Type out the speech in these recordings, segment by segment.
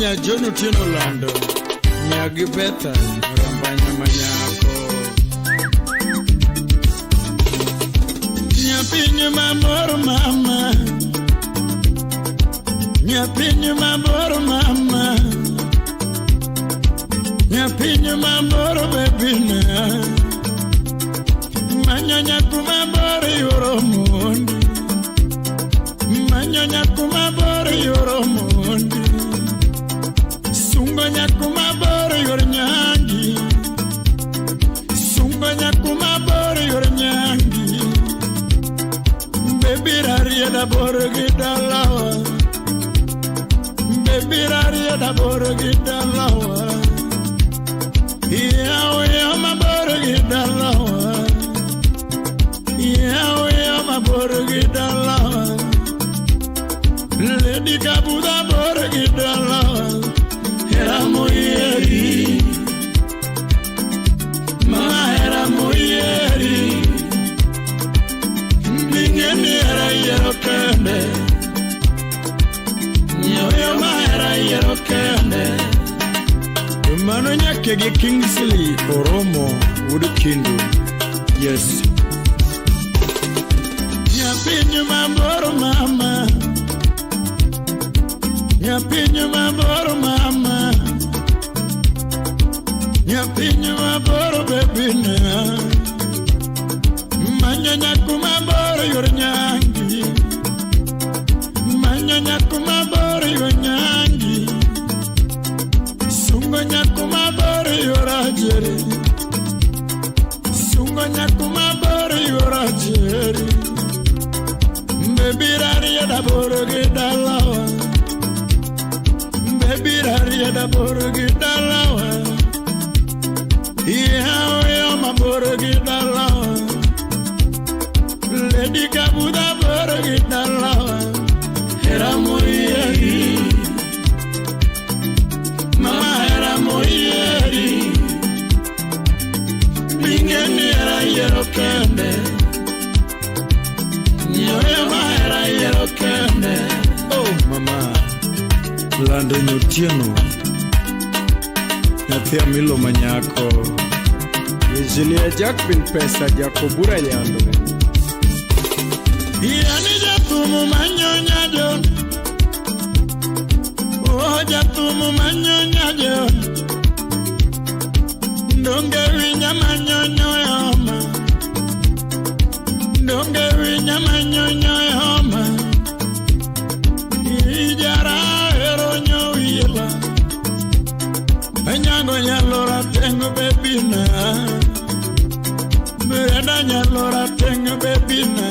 nya Jono Tieno Lando nyagi Betha rambanya manyako nyapinyo mabor mama nyapinyo mabor mama nyapinyo mabor bebina manyonya kumabor yoro mundi manyonya kumabor yoro mundi sungonya kumabor yoro nyangi sungonya kumabor yoro nyangi bebiraria da borgi dalawa bebiraria da borgi dalawa yawe maborgi dalawa yawe maborgi dalawa lady kabuda borgi dalawa era moyeri mama era moyeri bingeni era yerokende nyoyo ma era yerokende mano nyake gi Kingsley Oromo Wood Kindu. Yes. Nyapinyo mabor mama nyapinyo mabor mama nyapinyo mabor bebina manyonya kumabor yor nyangi manyonya kumabor yor nyangi sungonya kumabor yor ajeri sungonya kumabor yor ajeri bebiraria da borgi dalawa bebiraria da borgi dalawa yawe maborgi dalawa lady kabuda borgi dalawa era moyeri mama era moyeri bingeni era yerokende nyoyo ma era yerokende. Oh mama Lando Tieno Nathia Milo Manyako Julia Jack bin Pesa Jakobura Yando Yani jatumu manyonya jon Oh jatumu manyonya jon Ndonge winya manyonyo yoma Ndonge winya manyonyo yoma Ijara eronyo yela Anyango nyalora tengo bebina Mreda nyalora tengo bebina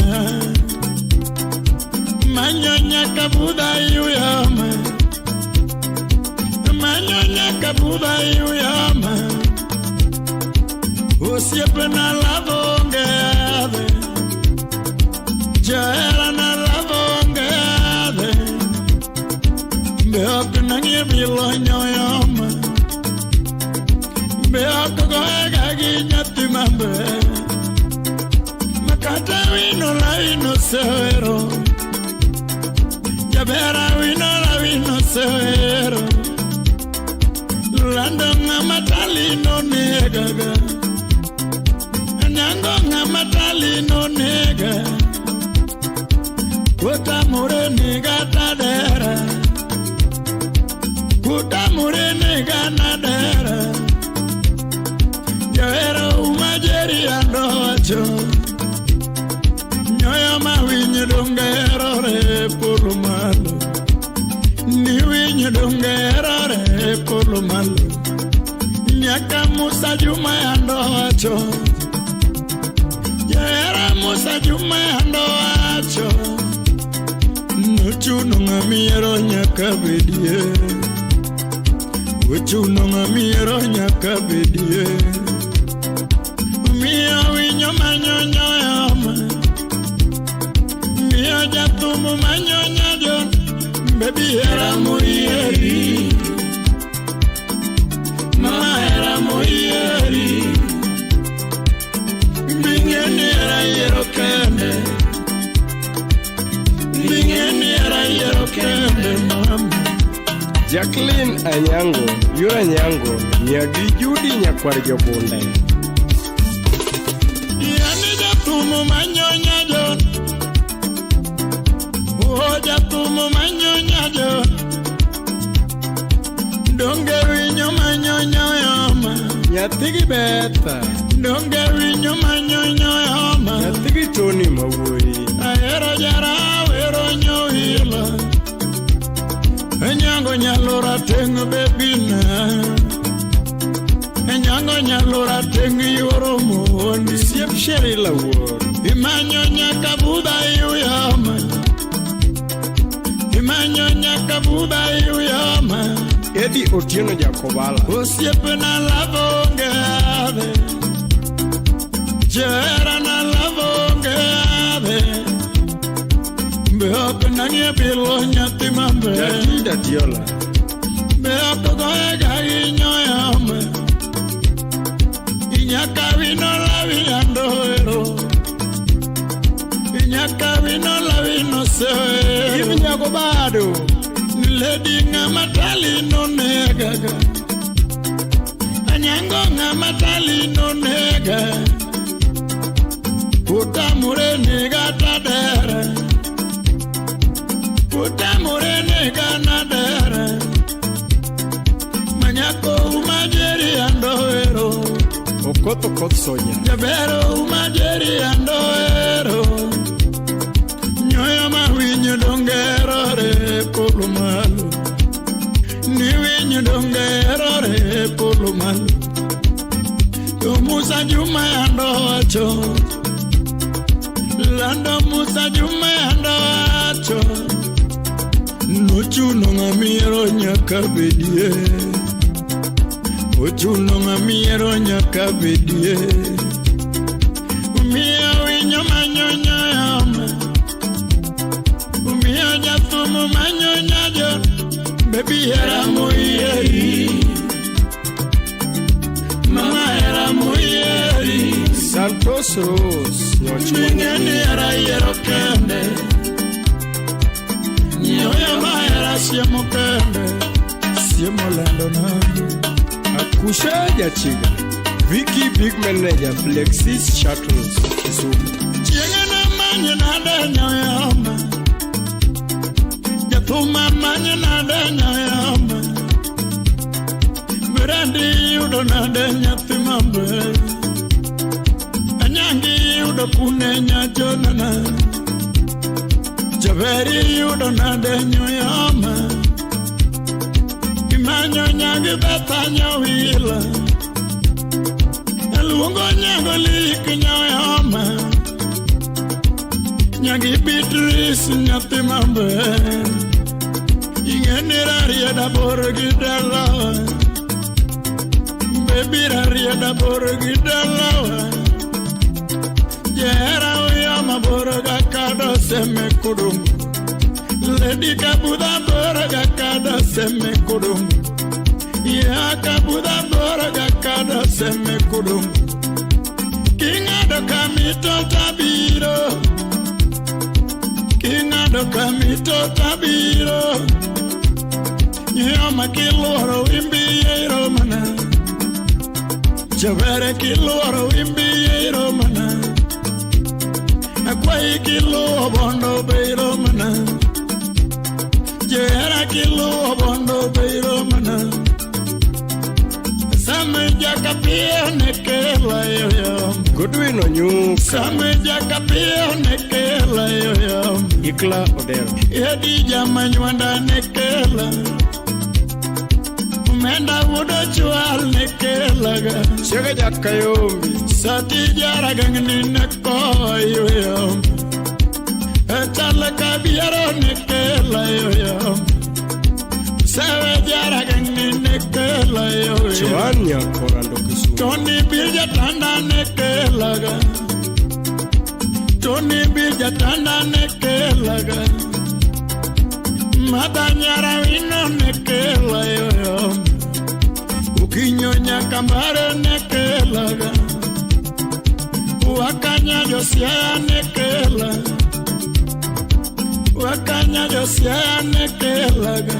Manyonya kabuda yuyama Manyonya kabuda yuyama Usiepe na lavonge ade Jaera na lavonge ade Beoku nangie bilo nyoyoma Beoku goega ginyati mambe Makata wino la wino severo Jabera wino la wino severo Lando nga matali no negaga Nyango nga matali no nega Kuta mure nega tadera Kuta mure nega nadera Jawera umajeri ando acho Nyoyo mawinyo dongero re polo malo Ni winyo dongero re polo malo Nyaka Musa Juma ando acho Jawera Musa Juma ando acho Nuchuno ngamiero nyaka bedie Uchuno ngamiero nyaka bedie Mia winyo manyonyo yama Mia jatumu manyonya jon Baby era moyeri Mama era moyeri Bingeni era yerokende Bingeni era yerokende mama Jacqueline Anyango, Yura Nyango, Nyagi Judy Nyakwar Jobunde. Yani jatumu manyonya jon, oh jatumu manyonya jon. Donge winyo manyonya yoma, Nyatigi Beta. donge winyo manyonya yoma. Nyatigi Tony Mawui. Ahero jara wero nyohila, Enyango nyalora tengo bebina, Enyango nyalora tengo yoro mondi. Siep Sherry Lawor. Imanyonya kabuda yuyama, Imanyonya kabuda yuyama. Eddie Otieno Jacobala. Osiepe na lavonge ave, Jera na lavonge ave. Beoko nangie bilo nyati mambe, Jatida Diola. Beoko goye gari nyoyame. Inyaka vino lavi andoero, Inyaka vino lavi no sewe. Ibi Nyagobado. Lady ngamatali no negaga, Anyango ngamatali no nega. Utamure nega tadere, Utamure nega nadere. Manyako umajeri andoero, Okoto Kotsonya. Jabero umajeri andoero. Nyoyo mawinyo dongero re polumalu, Ni winyo dongero re polumalu. To Musa Juma ando acho, Lando Musa Juma ando acho. Nuchu no ngamiro nyaka bedie, Ochu no ngamiro nyaka bedie. Umia winyo manyonya yama, Umia jatumu manyonya jon, Baby era moyeri, Mama era moyeri. Santos Rose. Mingeni era yero kende, Nyoya ma era siemo kende, Siemo lando na. Akusha Jachiga. Vicky Big Manager Flexis Shuttles. Kisumu. Chienge na manye na denyo yama, Jatuma manye na denyo yama. Mirandi yudo na denyo timambe, Anyangi yudo kune nyajonana, Javeri yudo na denyo yama. Imanyo nyagi beta nyawila, Eluongo nyago lik nyoyama. Nyagi Beatrice nyathi maber, Ing'eni rieda bor gi dalawa, Baby rieda bor gi dalawa. Jera uyama bor ga kado seme kudungu, Lady kabuda bor ga kado seme kudungu, Ya kabuda bor ga kado seme kudungu. Kingado kamito tabiro, Kingado kamito tabiro, Nyoma kiloro wimbi yero mana, Javere kiloro wimbi yero mana, Akwai kilo bondo beiro mana, Jera kilo bondo beiro mana. Same jaka pia nekela yoyo, Goodwin Onyuka. Same jaka pia nekela yoyo, Ikla Odero. Edi jama nywanda nekela, Umenda wudo chual nekela ga, Chega Jakayombi. Sati jara gangni neko yoyo, Etale kabiaro nekela yoyo, Sewe jara gangni nekela yoyo. Joania Korando Kisumu. Tony Bija tanda nekelaga, Tony Bija tanda nekelaga, Madanyara wino nekela yoyo, Ukinyonya kambare nekelaga, Wakanya Josia nekela, Wakanya Josia nekelaga,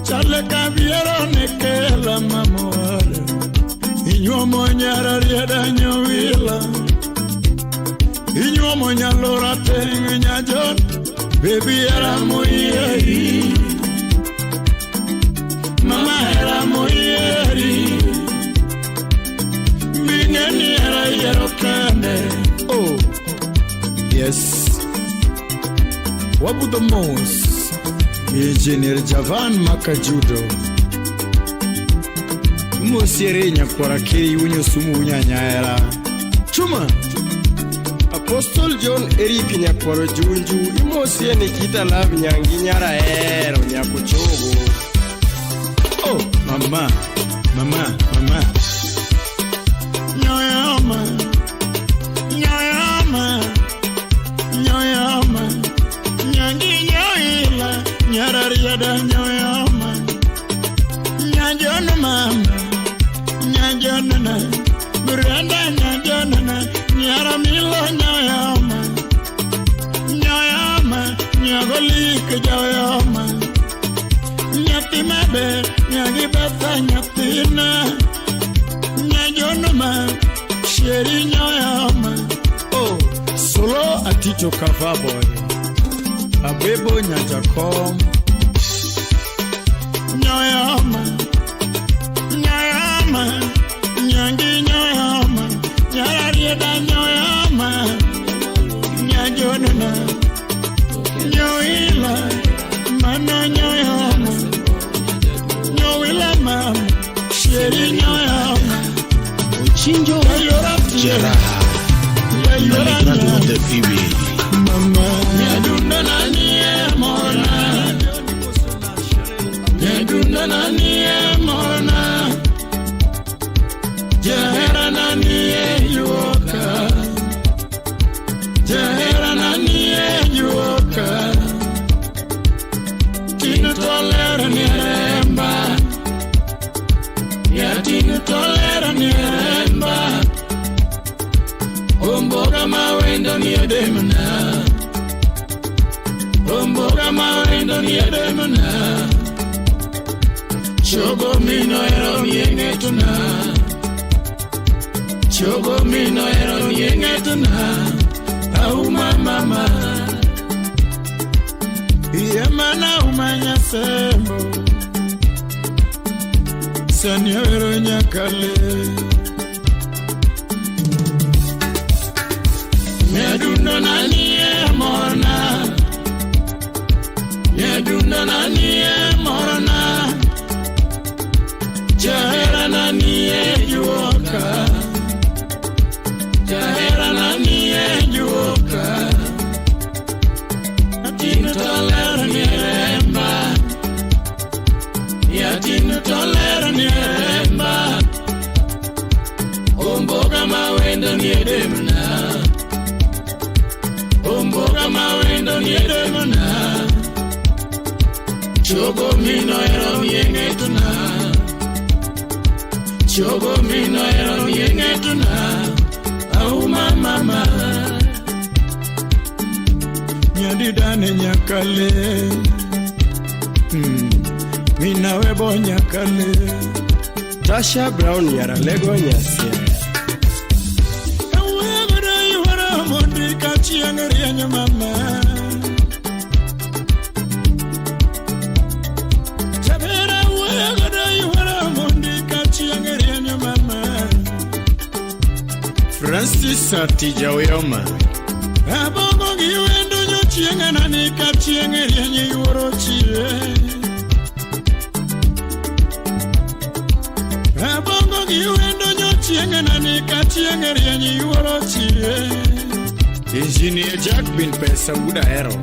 chale kabiero nekela mamore inyuomo nyara rieda nyowila inyuomo nyalora teng nyajon baby era moyeri mama era moyeri mingeni era yero kande. Oh yes, wabu the most Engineer Javan Makajudo Musiere nyakwara kiri unyo sumu unyanyara Chuma Apostle John Eric nyakwara junju Imosie Nikita Love nyangi nyara ero nyakuchogo. Oh mama Nyoyama nyangi nyoila nyarariada nyoyama nyajona mama nyajona Brenda nyajona nyaramilo nyoyama nyagolik nyoyama nyatimabe nyagibata nyatina nyajona mama sheri nyoyama. Oh solo aticho cover boy Abebo nyajakom nyoyama nyangi nyoyama nyararieda nyoyama nyajonona nyoila mana nyoyama nyowila mama sheri nyoyama Uchinjo Jeraha Naligrado de Fibi mama nyadunda nanie mona jahera nanie yuoka tinu tolera nieremba ya tinu tolera nieremba omboga mawendo niedemna chogo mino ero miengetuna au mama yemana umanya sembo sanyero nyakale medundo nanie morna jahera nanie yuoka atinu tolera nieremba omboga mawendo niedemna chogo mino ero miengetuna au mama nyadidane nyakale minawe bo nyakale Tasha Brown yara lego nyase awegara yuara mondi kachiangari anya mama Chabera awegara yuara mondi kachiangari anya mama Francis Atijaweyoma Abongo giwendo nyochiengana ni kachiangari anya yuoro chie Abongo giwendo nyochiengana ni kachiangari anya yuoro chie Engineer Jack bin pesa uda hero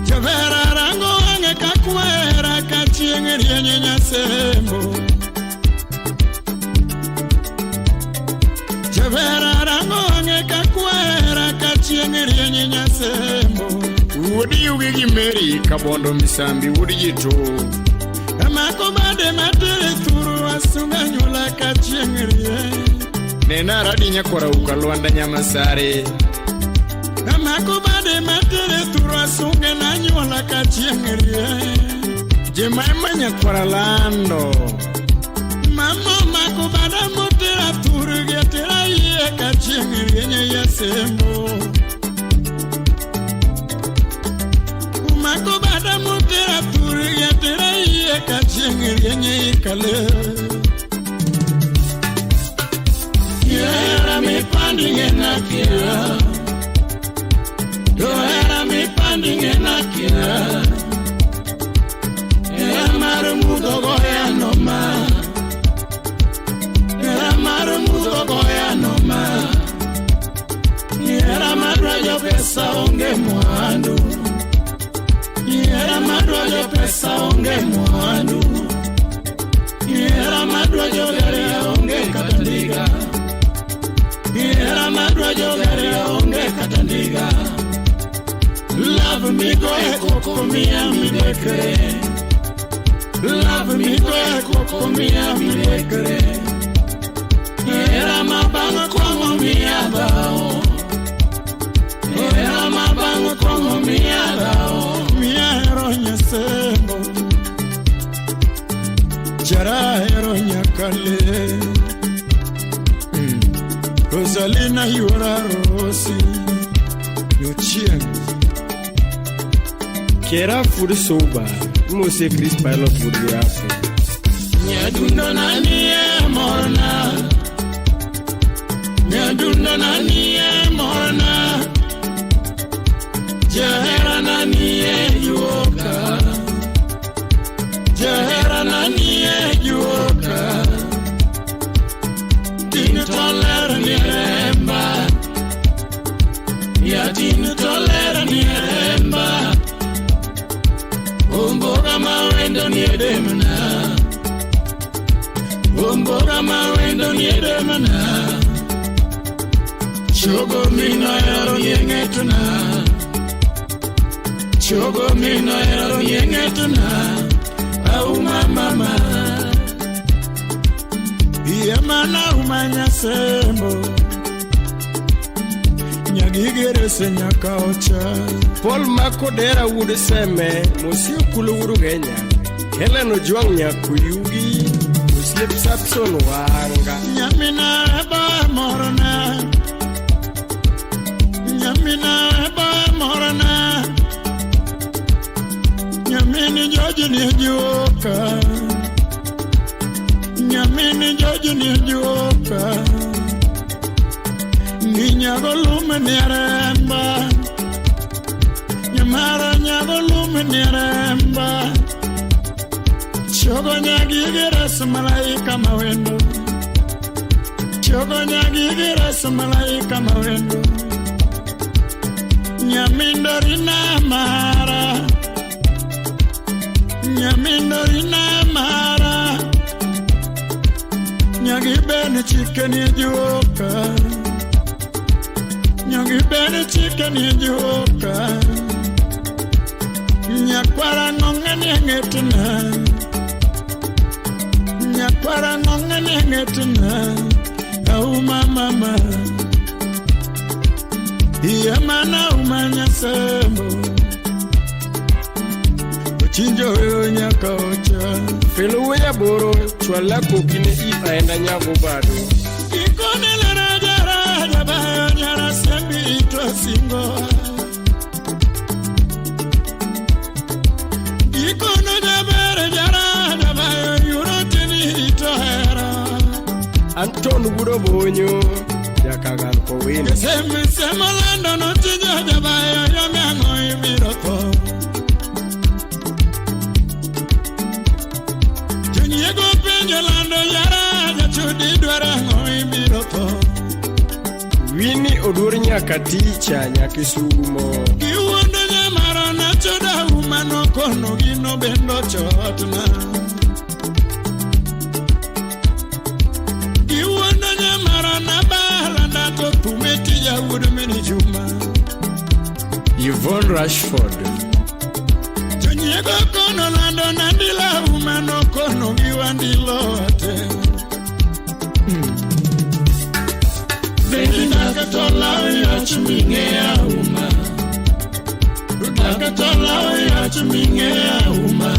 Chavera rango ange kakwera kachiengari anya nyasembo Chavera rango ange kakwera kachiengari anya nyasembo Udi yugi gimeri kabondo misambi udi jitu Amako bade matere turu asunga nyula kachiengari Nena radi nyakora ukalwanda nyamasare Amako bade matere turu asunga na nyula kachiengari Jemama Nyakwaralando Mama Makubada Mutera Turugia Tera Ye Kachingiri Yasembo Makubada Mutera Turugia Tera Ye Kachingiri Kale Yera me panding in a killer Yera me panding in a killer Marudo goya no ma Marudo goya no ma Yera madra yo pesa onge mwandu Yera madra yo pesa onge mwandu Yera madra yo gare onge katandiga Yera madra yo gare onge katandiga Love me go ekoko mi dekre Love me go mia mi dekre Era mabango kwa mi abao Era mabango kwa mi abao Mi aeronya sembo Jara aeronya kale Rosalina yura rosi Yuchien Kera food soba Mose Chris Pilot would be after. Nyadunda nani morna. Nyadunda nani morna. Jahera nani yuoka. Jahera nani yuoka. Tinu tolera ni remba. Ya tinu tolera ni remba. Umboga mawendo ni edemana Umboga mawendo ni edemana Chogo mino yaro yengetuna Chogo mino yaro yengetuna Au mama Yemana umanya sembo Nyagigere se nyakaocha Paul Makodera would seme Monsieur Kuluru Genya Helen Ojuang Nyakuyugi Muslip Sapson Wanga Nyamina eba morona Nyamina eba morona Nyamini George ni joka Nyamini George ni joka Ninyago lume niremba Nyamara nyago lume niremba Chogo nyagigira sumalaika mawendo Chogo nyagigira sumalaika mawendo Nyamindorina mara Nyamindorina mara Nyagibene chikeni joka Nyagibene chikeni joka Nyakwara ngongeni ngetuna Nyakwara ngongeni ngetuna Au mama Yamana umanya sembo Uchinjo yo nyakaocha Felo ya boro Chwala kokine aenda nyago bado Ikone raja bayo nyara sembi ito singo Ikone jabere jara bayo yurotini ito hera Anton Wuro Bonyo Yakagan Kowin Sema lando no tijo jabayo yamiango imiroto Juniego penjo lando yara jachudi dwarango imiroto Wini odur nyakaticha nyakisumo Kiwondo nyamara na choda umano kono gino bendo chotna Kiwondo nyamara na bala na tokumeti ya udumini juma Yvonne Rashford Juniego kono lando nandila umano kono giwandilo ate Nakatola ya chuminge ya uma Nakatola ya chuminge ya uma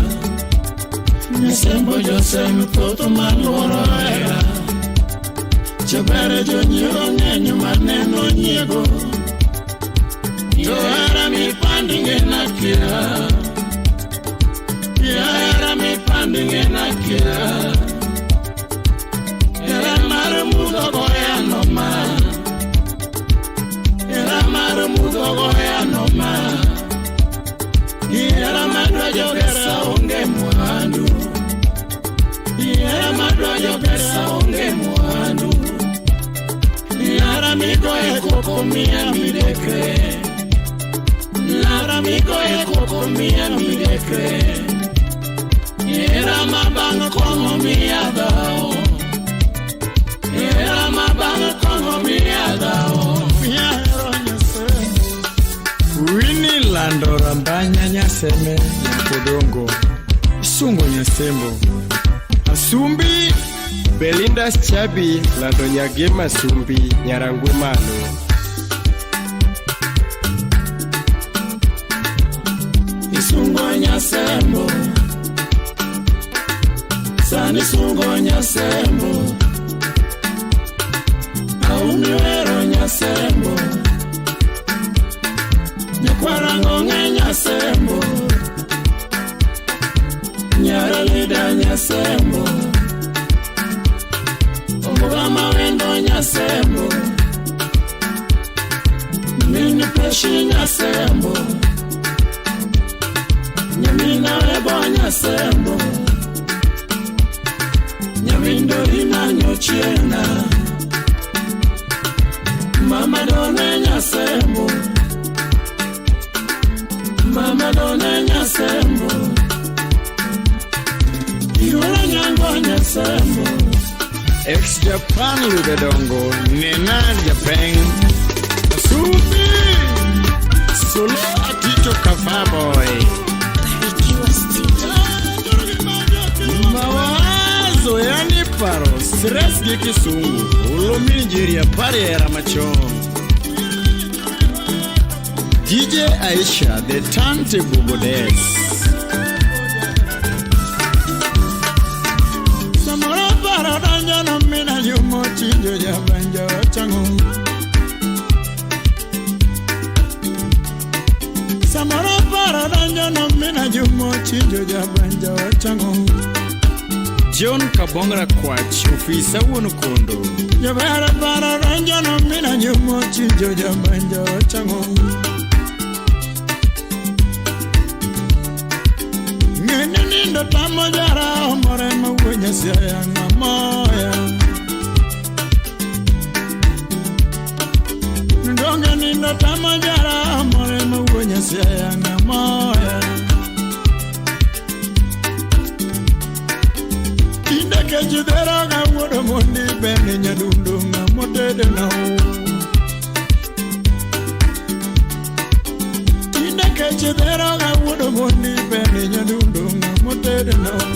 Nyasembo Josem Toto Maluoro Era Chobere Jonyiro Ng'enyo Maneno Nyiego Yohera mipandinge na kia Yohera mipandinge na kia Era mara mudo goya noma Era mara mudo goya noma Era madwa jogera onge mwandu Era madwa jogera onge mwandu Era migoye kokomia midekre Lara migoye kokomia midekre Era mabanga kongo miadao Era mabanga kongo miadao Miahero Nyasembo Wini Lando Rambanya Nyaseme Nyakodongo Sungo Nyasembo Asumbi Belinda Chabi Lando Nyagema Sumbi Nyarangumano Sungo Nyasembo Sani Sungo Nyasembo Aumiwero Nyasembo Nyakwarango Nge Nyasembo Nyaralida Nyasembo Omugama Wendo Nyasembo Mini Peshi Nyasembo Nyamina Ebo Nyasembo Nyamindo Rina Nyochiena Mama Done Nyasembo Mama Done Nyasembo Yura Nyango Nyasembo Ex-Japan Lugedongo Nena Japan Supi Solo Atito Kafaboy Mawazo yani paro Stress di Kisungu Ulomi Nigeria pare era machon DJ Aisha The Turntable Goddess Samara para danja no mina yumo chinjo ya banja wachango Samara para danja no mina yumo chinjo ya banja wachango John Kabongra Kwach Ofisa Wonukondo Yabara para danja no mina yumo chinjo ya banja wachango Ngene nindo tamo jara omore mawenya siya nga moya Ndonge nindo tamo jara omore mawenya siya nga moya Inde kejidera ga wodo mondi bende nyadundu nga motede na ho Inde kejidera ga wodo mondi bende nyadundu nga motede na ho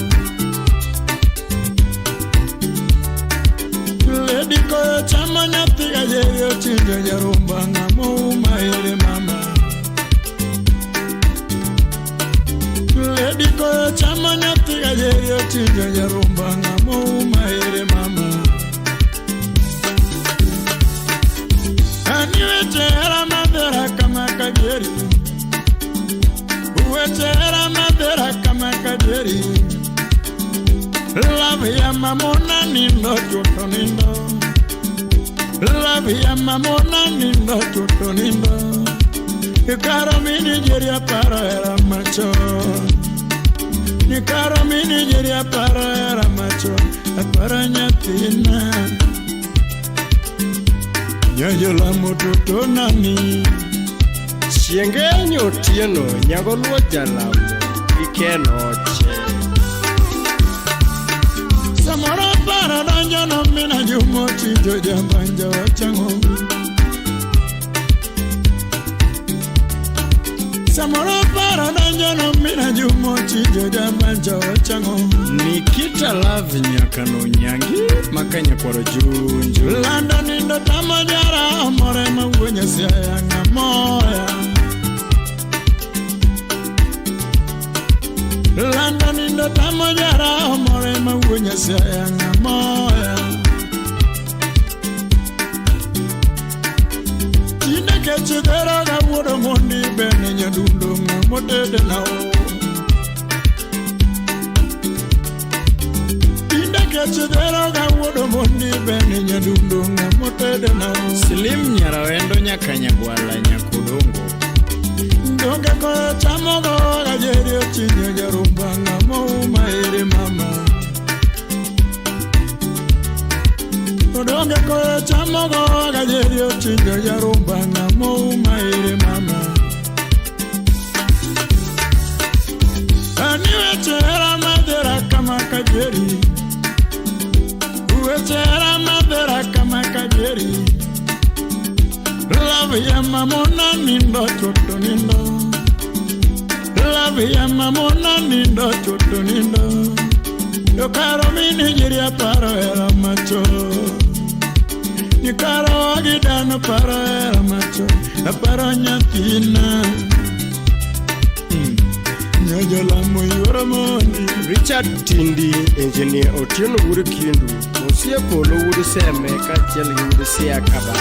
Lady ko chama nyatiga yeyo chinjo jarumba nga mouma ere mama Lady ko chama nyatiga yeyo chinjo jarumba nga mouma ere mama Aniwechera madera kama kageri Uwechera madera kama kageri Love ya mamona nindo chuto nindo Love ya mamona nindo chuto nindo Ikaro mini Nigeria para era macho Ikaro mini Nigeria para era macho Para nyatina Nyoyo la mututo nani Chiengenyo tieno Nyagoluo Jalamo Ikenoche Samara para danja no mina yumo chinjo ya banja wachango Samara para danja no mina yumo chinjo ya banja wachango Nikita Love Nyakano Nyangi Makanya Kwaro Junju Landa nindo tamajara Amore mawenya siya nga moya Landa nindo Oyo tamo jara more mawunya sayanga moya. Tina keche dera ga wudo mondi bene nyadundo motede nao. Tina keche dera ga wudo mondi bene nyadundo motede nao. Slim nyarawendo nyakanya gwala nyakudongo. Donge ko chamo go ga jerio chinyo jarumba ngamo maere mama. Donge ko chamo go ga jerio chinyo jarumba ngamo maere mama. Ani wechera madera kama kajeri. Wechera madera kama kajeri. Love ya mamona nindo choto nindo. Love ya mamona nindo choto nindo. Yo caro mi nigeria paro era macho. Ni caro agidano paro era macho. La paro nyatina. Nyojo la muyoro mondi. Richard Tindi, engineer Otieno Wuru Kindu. Musia Polo Wuru Seme, Kachel Wuru Sia Kaba.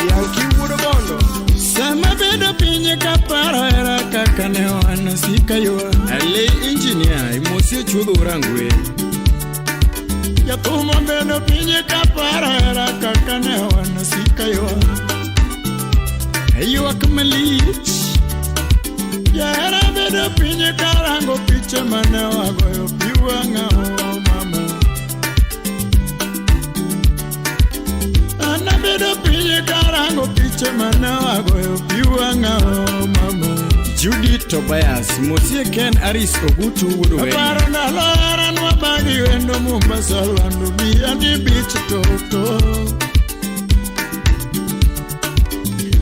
Yankee Wuru Bondo. Sama bedo pinye kapara era kakane wana sikayo. Ale engineer, Musia Chudu Rangwe. Ya tumo bedo pinye kapara era kakane wana sikayo. Ayo akamalich. Ya era bedo pinye karango piche mane wagoyo piwa ngao mama. Ana bedo pinye karango piche mane wagoyo piwa ngao mama. Judy Tobias, Musia Ken Aris Ogutu Wudu Wenu. Aparo na lora nwa bagi wendo Mombasa landu biya ni beach toto.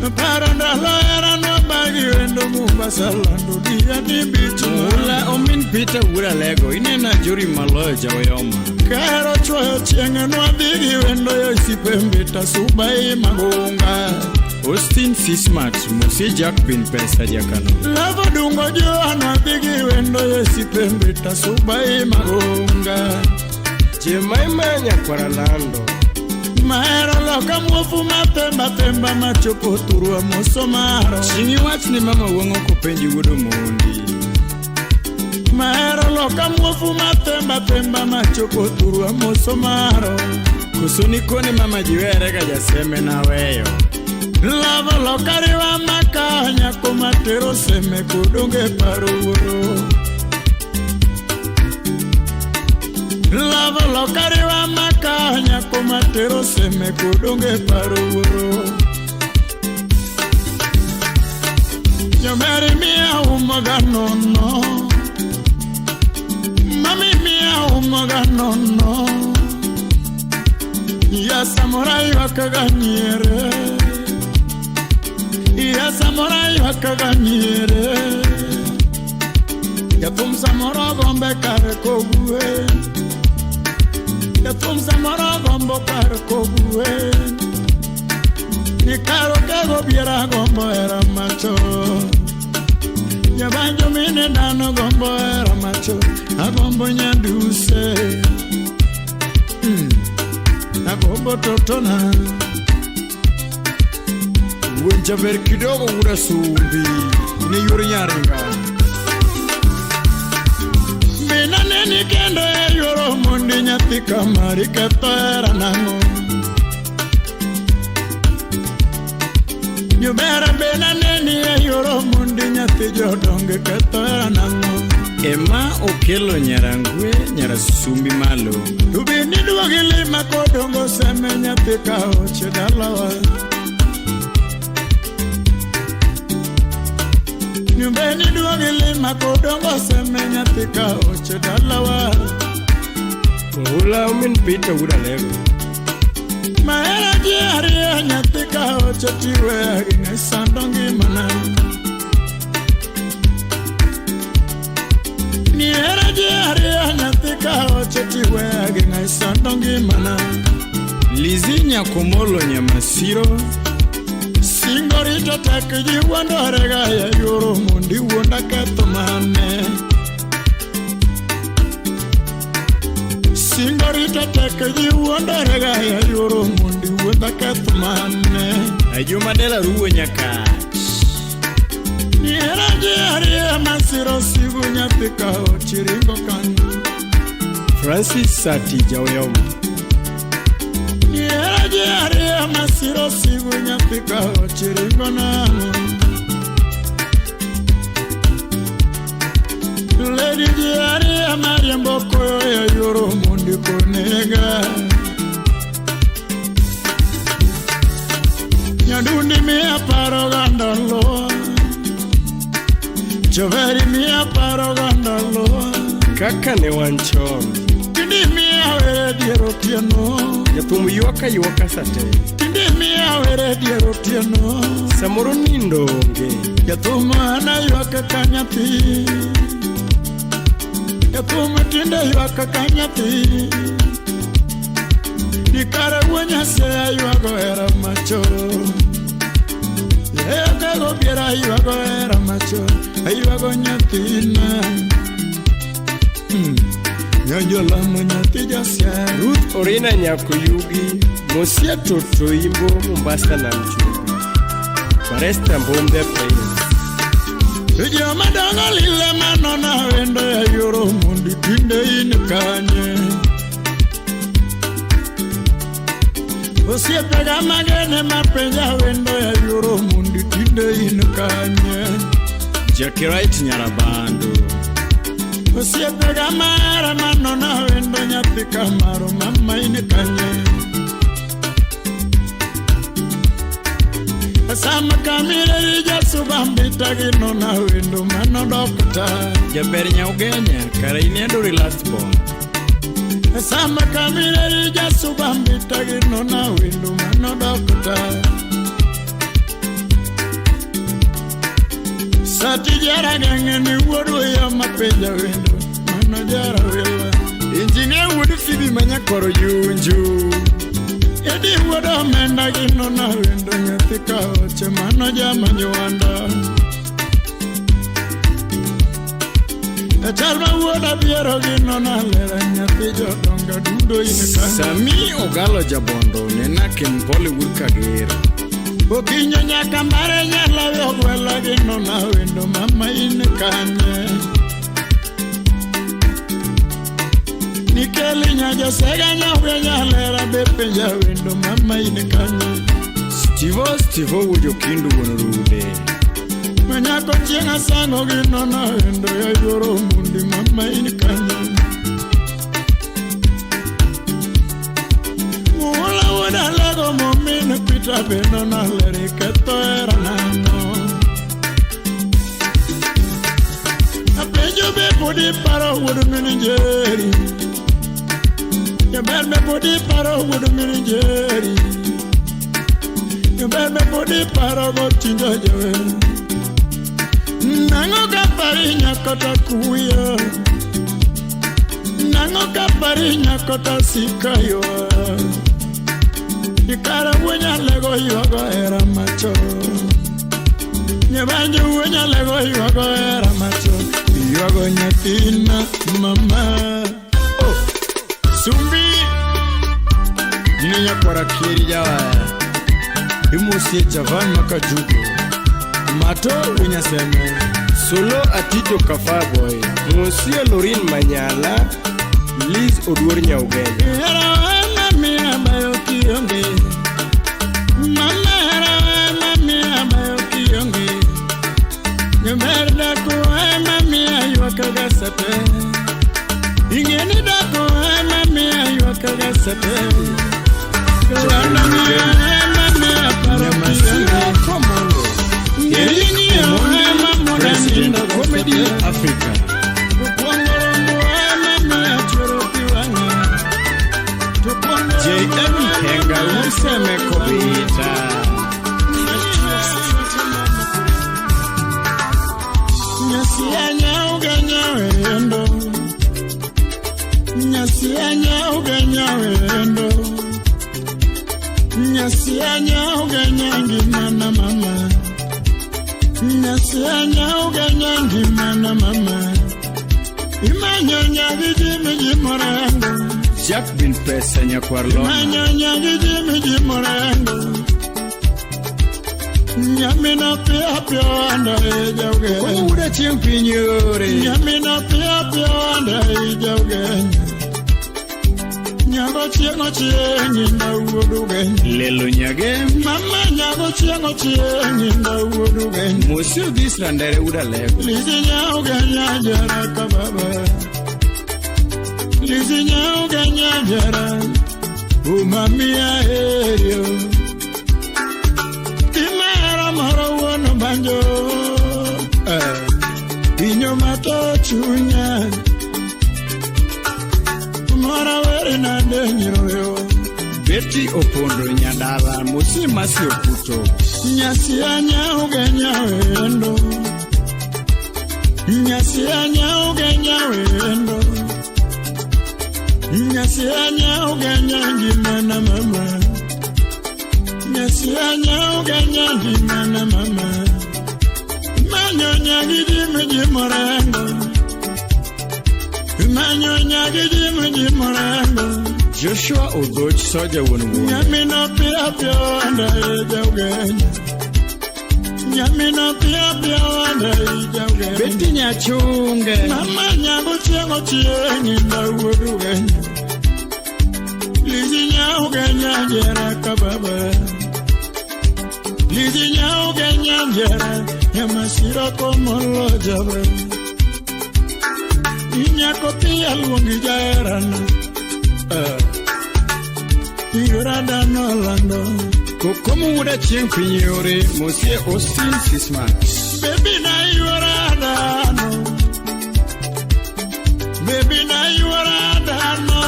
Aparo na lora nwa bagi wendo Mombasa landu biya ni beach. Ula Omin Peter Wura Lego, inena juri maloyo jawayoma. Karo chwa chienge nwa bigi wendo yo isipembita subai magunga. Austin Sismat, Musia Jack Bin Pesa Jakano. Lavo dungo jo nwa bigi wendo yo isipembita subai magunga. Jemaima Nyakwaralando. Maero loka mwofu matemba temba machopo turua mosomaro. Chingi wach ni mama wongo kupenji wudu mundi. Maero loka mwofu matemba temba machopo turua mosomaro. Kusuni koni mama jiwere gaja seme na weyo. Lavo loka riwa makanya kumatero seme kudunge paruro. Lavo loka riwa makanya kumatero seme kudunge paruro. Nyomeri mia umoga nono. Mami mia umoga nono. Ya samurai wakaganyere. Ya samurai wakaganyere. Ya tum samura gombe kare kogue. Ya tum samura gombo kare kogue. Ni karo kego biera gombo era macho. Ya banjo mine dano gombo era macho. Agombo nyaduse. Agombo totona. Wenja ver kidogo Wura Sumbi, ni yuri nyaringa. Bina neni kendo e yoro mundi nyati kamari ketera nango. Nyubera bina neni e yoro mundi nyati jodonge ketera nango. Ema okelo nyarangwe nyarasumbi malo. Ubini duwagili makodongo seme nyati kao chedalawa. Nyumbeni duwagili makodongo seme nyati kao chedalawa. Ula Omin Peter Wura Lego. Maera jiari nyati kao chetiwe agine sandongi mana. Ni era jiari nyati kao chetiwe agine sandongi mana. Lizinya Komolo Nyamasiro. Singorito takiji wandorega ya yoro mundi wonda katomane. teteke ji wondore ga ya yoro mundi wenda kethmane Ajuma dela ruwe nyaka Niera jiaria masiro sigu nyathika ochiringo kanyo Francis Sati Jaoyom Niera jiaria masiro sigu nyathika ochiringo namo Lady jiaria mariambo koyo ya yoro mundi konega Nyadundi mia paro gandalo Choveri mia paro gandalo Kaka ne wanchon Tindi mia were diero tiano Yathumu yuaka sate Tindi mia were diero tiano Samoro nindo onge Yathumu ana yuaka kanyathi Yathumu tinde yuaka kanyathi Nikare wanya se ayuago era macho Kago biera ayuago era macho Ayuago nyathina Nyanjola manyati jasya Ruth Orina Nyakuyugi Mosia Toto Imbo Mombasa na Mchubi Baresta Mbombe Prince Ija madanga lile manona wendo ya yoro mundi tinde inikanye Osie pega magene mapenja wendo ya yoro mundi tinde inikanye Jackie Wright Nyarabando Osie pega mara manona wendo nyapika maro mama inikanye Asama kamire ija subambita ginona wendo mano dokta Jaber Nyaugenya Karainiendo Last Born Asama kamire ija subambita ginona wendo mano dokta Sati jara gangeni wodo ya mapenja wendo mano jara wela Engineer Woody Phoebe Manyakoro Yunju Yedi wodo menda ginona wendo nyathika oche mano jama nyuanda Echalma woda biero ginona lera nyathi jodonga dudo inikanya Sami Ogalo Jabondo Nena Ken Bollywood Kagera Okinyo nyaka mare nyala yogwela ginona wendo mama inikanye Nikeli nyaja sega nyawge nyalera bepenja wendo mama inikanye Steve Wujo Kindu Wonorude Manyako chienga sango ginona wendo ya yoro mundi mama inikanye Mula woda lego momine pita benona leri keto era nano Apejo be pudi paro wudu minijeri Yabelme pudi paro wudu minijeri Yabelme pudi paro go tinjo jewe Nango kapari nyakota kuya Nango kapari nyakota sikayo Nikara wenya lego yuago era macho Nyebanju wenya lego yuago era macho Yuago nyathina mama Oh Sumbi Ninya kwa kiri jawa Imusie Javan Makajugo Mato wenya seme Solo Atito Kafaboy Musie Lorin Manyala Liz Oduor Nyaugenya Era mami abayo kionge Mama era mami abayo kionge Nyemerda kuwa mami ayuaka gasate Ingeni da kuwa mami ayuaka gasate Kawanda mami aparo kionge Nyerini yohe mamona President Comedy Africa JM Henga Useme Kobita Nyasia nyauga nyawendo Nyasia nyauga nyawendo Nyasia nyauga nyangi mana mama Nyasia nyauga nyangi mana mama Imanyo nyagi jimi jimorango Jack bin pesa nyakwarlo Manyonya giji morango Nyamina pia pia anda ijauge Kuda chimpinyore Nyamina pia pia anda ijauge Nyago chiengi na uoduge Lelo nyage Mama nyago chiengi na uoduge Monsieur Dislandere uda lego Lizi nyauge nyajara kababa Lizi nyauge nyajara Umamia erio Timera mara wana banjo Inyo mato chunya Mara were na denyiroyo Betty opondo nyadala Musima si oputo Nyasi anyauge nyawendo Nyasi anyauge nyawendo Nyasi anyauge nyangimana mama Nyasi anyauge nyangimana mama Manyonya gidi morango Manyonya gidi morango Joshua Ogoch soja wonu Nyamina pia pia anda ijauge Nyamina pia pia anda ijauge Betty nyachunge Mama nyago chiengi na uoduge Lizi nyauge nyajera kababa Lizi nyauge nyajera Yamasira komolo jabe Inyako pia luongi jaerana Yurada no lando Kokomu uda chimpinyore Monsieur Austin Sisman Baby na yurada no Baby na yurada no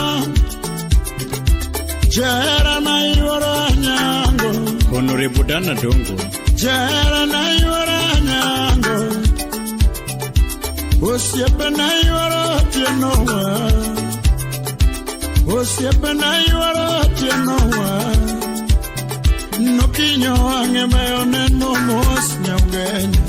Jera na yurada nyango Honorable Dana Dongo Jera na yurada nyango Osiepe na yurada tienowa Osiepe na yurada tienowa Nokinyo angemeyo neno mos nyaugenya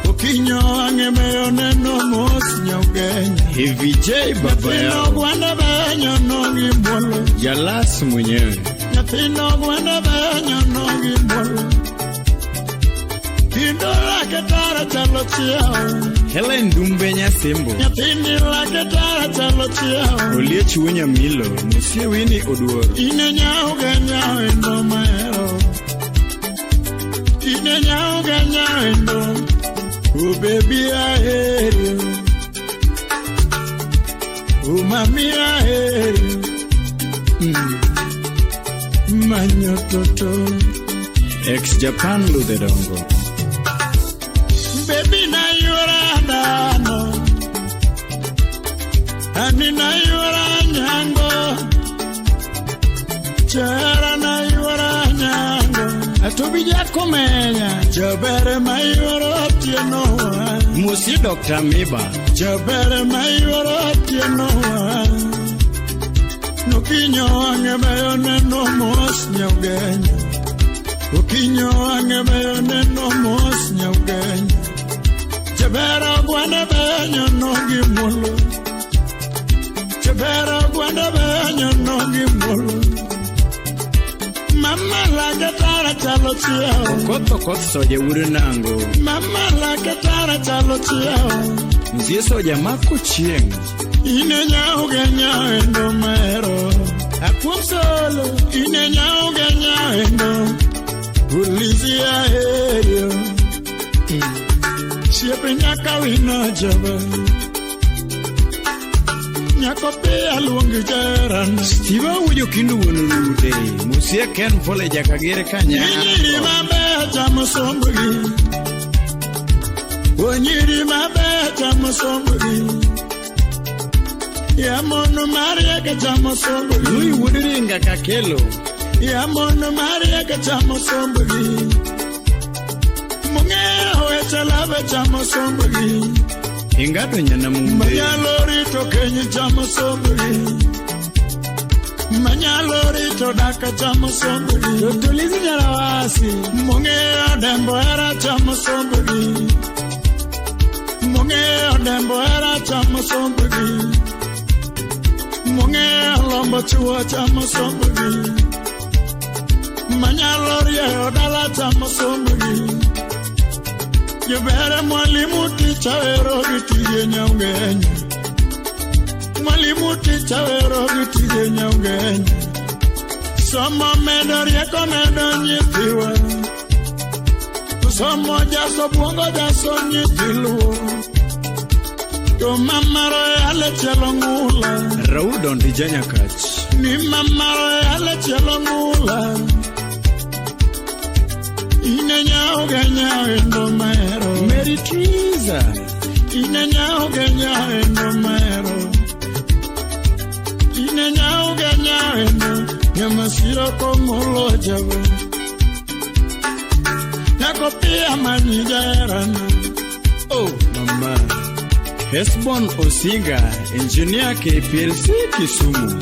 Okinyo angemeyo neno mos nyaugenya Heavy J baba Nyapino yao gwanda benyo nongi mwolo Jalas mwenyewe Nyapino gwanda benyo nongi mwolo Kindo lake tara chalo chiao Helen Dumbenya Sembo Nyapini lake tara chalo chiao Olie Chiwenya Milo Monsieur Winnie Oduor Ine nyauge nyawendo maero Ine nyauge nyawendo Oh baby I hate you Oh mami I hate you Manyo toto Ex-Japan Ludedongo Baby na yura no Ani na yura nyango Chara na yura nyango Atubi jako menya Jabere ma yura tienowa Musi Dr. Miba Jabere ma yura tienowa Nokinyo angemeyo neno mos nyaugenya Okinyo angemeyo neno mos nyaugenya Jabera gwanda benyo nongi mwolo Jabera gwanda benyo nongi mwolo Mama lake tara chalo chiao Koto koto soja uri nango Mama lake tara chalo chiao Mzie soja mako chieng Ine nyauge nyawendo maero Akwam solo Ine nyauge nyawendo Ulizi ya herio Siepe nyaka wino jaba Nyako pia luongi jarana Steve Ujo kindu wonulude Musie Ken Pole jakagere kanya Nyiri mabe chamo sombugi Nyiri mabe chamo sombugi Ya mono maria ke chamo sombugi Lui wudiringa kakelo Ya mono maria ke chamo sombugi Mungeo echalave chamo sombugi Ingado nyana mumbe Manyalori to kenyi chamo sombugi Manyalori to daka chamo sombugi Tutulizi jarawasi Mungeo dembo era chamo sombugi Mungeo dembo era chamo sombugi Munge lombo chuo chamo sombugi Manyaloria odala chamo sombugi Jubere mwalimu ticha wero gitiye nyaungenya Mwalimu ticha wero gitiye nyaungenya Somo medo rieko medo nyithiwa Somo jaso buongo jaso nyithiluo To mamaro yale chelo ngula Raudon di Janyakach Ni mamaro yale chelo ngula Inenya ugenya endo maero Mary Teresa Inenya ugenya endo maero Inenya ugenya endo Nyamasiro kongolo jago Nakopia manyijarana Oh mama Hesbon Osinga Engineer KPLC Kisumu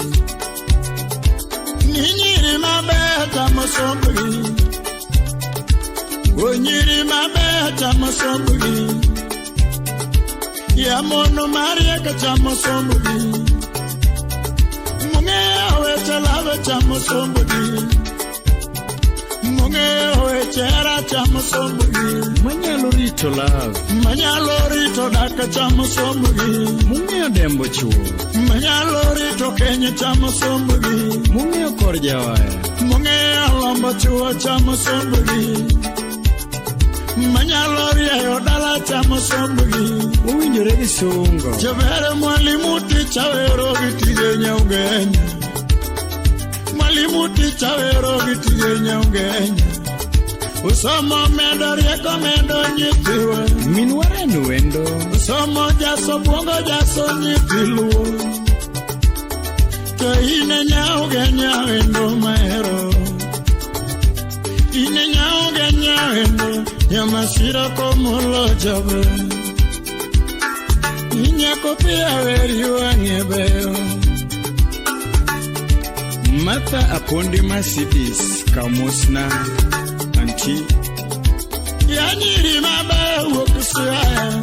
Ninyiri mabeta masombugi Gonyiri mabeta masombugi Ya mono maria kachama sombugi Munge awecha lave chama sombugi Munge awechera chama sombugi Manyalo rito love Manyalo rito daka chama sombugi Munge dembo chuo Manyalo rito Kenya chama sombugi Munge korja waya Munge alombo chuo chama sombugi Manyalo riyo dala chama sombugi Uwinjore gisungo Jabere mwalimu ticha wero gitiye nyaungenya Mwalimu ticha wero gitiye nyaungenya Usomo medo rieko medo nyithiwa Minware nuendo Usomo jaso buongo jaso nyithiluo To inenya ugenya endo maero Inenya ugenya endo Yamasira komolo jabe Inyako pia weri wangebeo Martha Apondi Mercedes Kamusna Anti Yanyiri mabe wokusiaya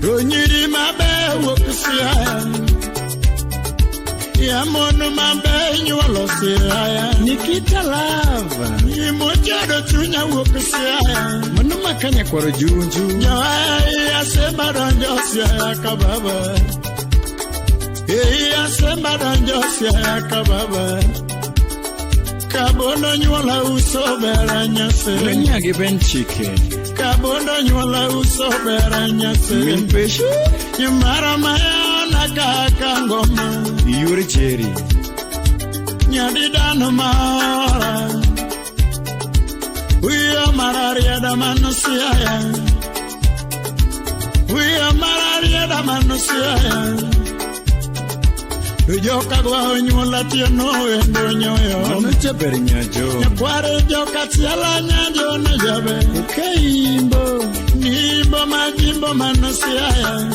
Ronyiri mabe wokusiaya Yamono mabe nyuolosiaya Nikita Lava Imojodo chunya wokusiaya Manuma kanya kwaro junju Nyoaya sema donjosiaya kababa Sema donjosiaya kababa Kabono nyuola uso bera nyase Lenyagi benchike Kabono nyuola uso bera nyase Minpeshu Nyumara mayana kaka ngoma Yuri Jerry Nyadidano maora Uyo mararia da manusiaya Uyo mararia da manusiaya Ujoka gwa nyuola tieno endo nyoyo Mano jaber nyajo Nyakware joka tiala nyajo na jabe Ukeimbo Nimbo majimbo manusiaya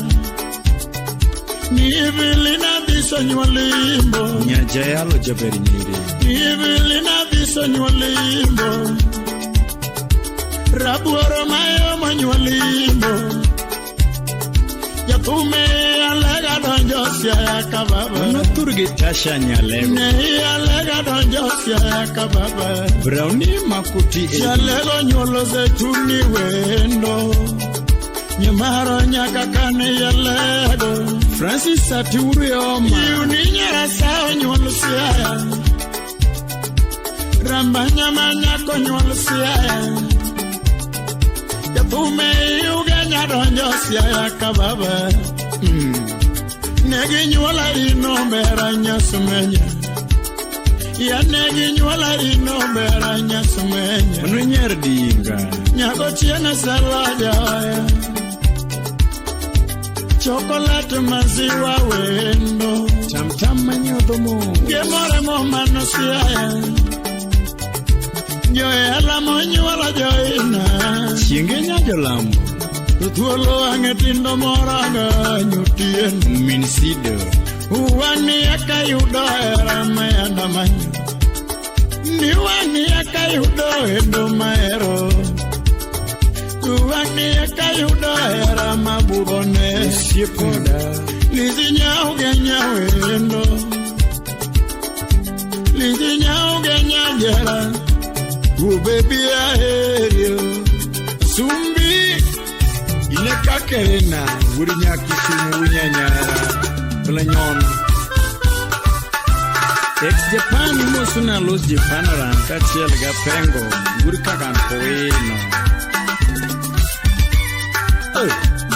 Nivilina biso nyuolimbo Nyajayalo jaber nyiri Nivilina biso nyuolimbo Rabuoro mayo manyuolimbo Yatume alega donjosia ya kababa Mano turgi tasha nyalego Nehi alega donjosia ya kababa Brownie makuti Chalego nyuolo zetuni wendo Nyamaro nyaka kane yalego Francis Atiuru yoma Yuni nyara sao nyuolo siaya Ramba nyama nyako nyuolo siaya Yatume yuga nyadonjo siaya kababa Negi nyuola ino bera nyasumenya Ya negi nyuola ino bera nyasumenya Mano nyardinga Nyako chiena salada waya Chocolate maziwa wendo Tam manyodho mo Gemore mo manosiaya Joela mo nyuola joina Chienge nyajo lambo Tutuolo angetindo moraga nyutien Minsido Uwani yaka yudo era mayanda manyo Niwani yaka yudo endo maero Uwani yaka yudo era mabubone Siepoda Lizinya ugenya wendo Lizinya ugenya jera Baby I hear you Sumbi Ile kakerena Wurinya kisumu winyanyara Blanyon Ex-Japan Mosuna los Japan ran Kachiel Gapengo Wurikakan Poeno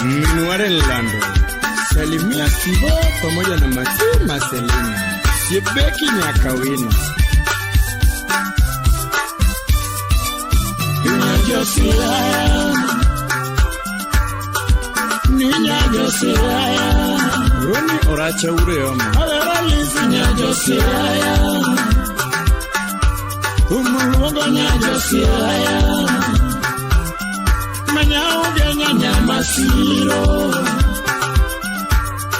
Minuare Lando Salimia Sibo pamoja na Matima Selina Siebeki Nyakawina Ninya Josiah Roni Oracha Ureoma Nya Josiah Umulugo Nya Josiah Manya ugenya Nyamasiro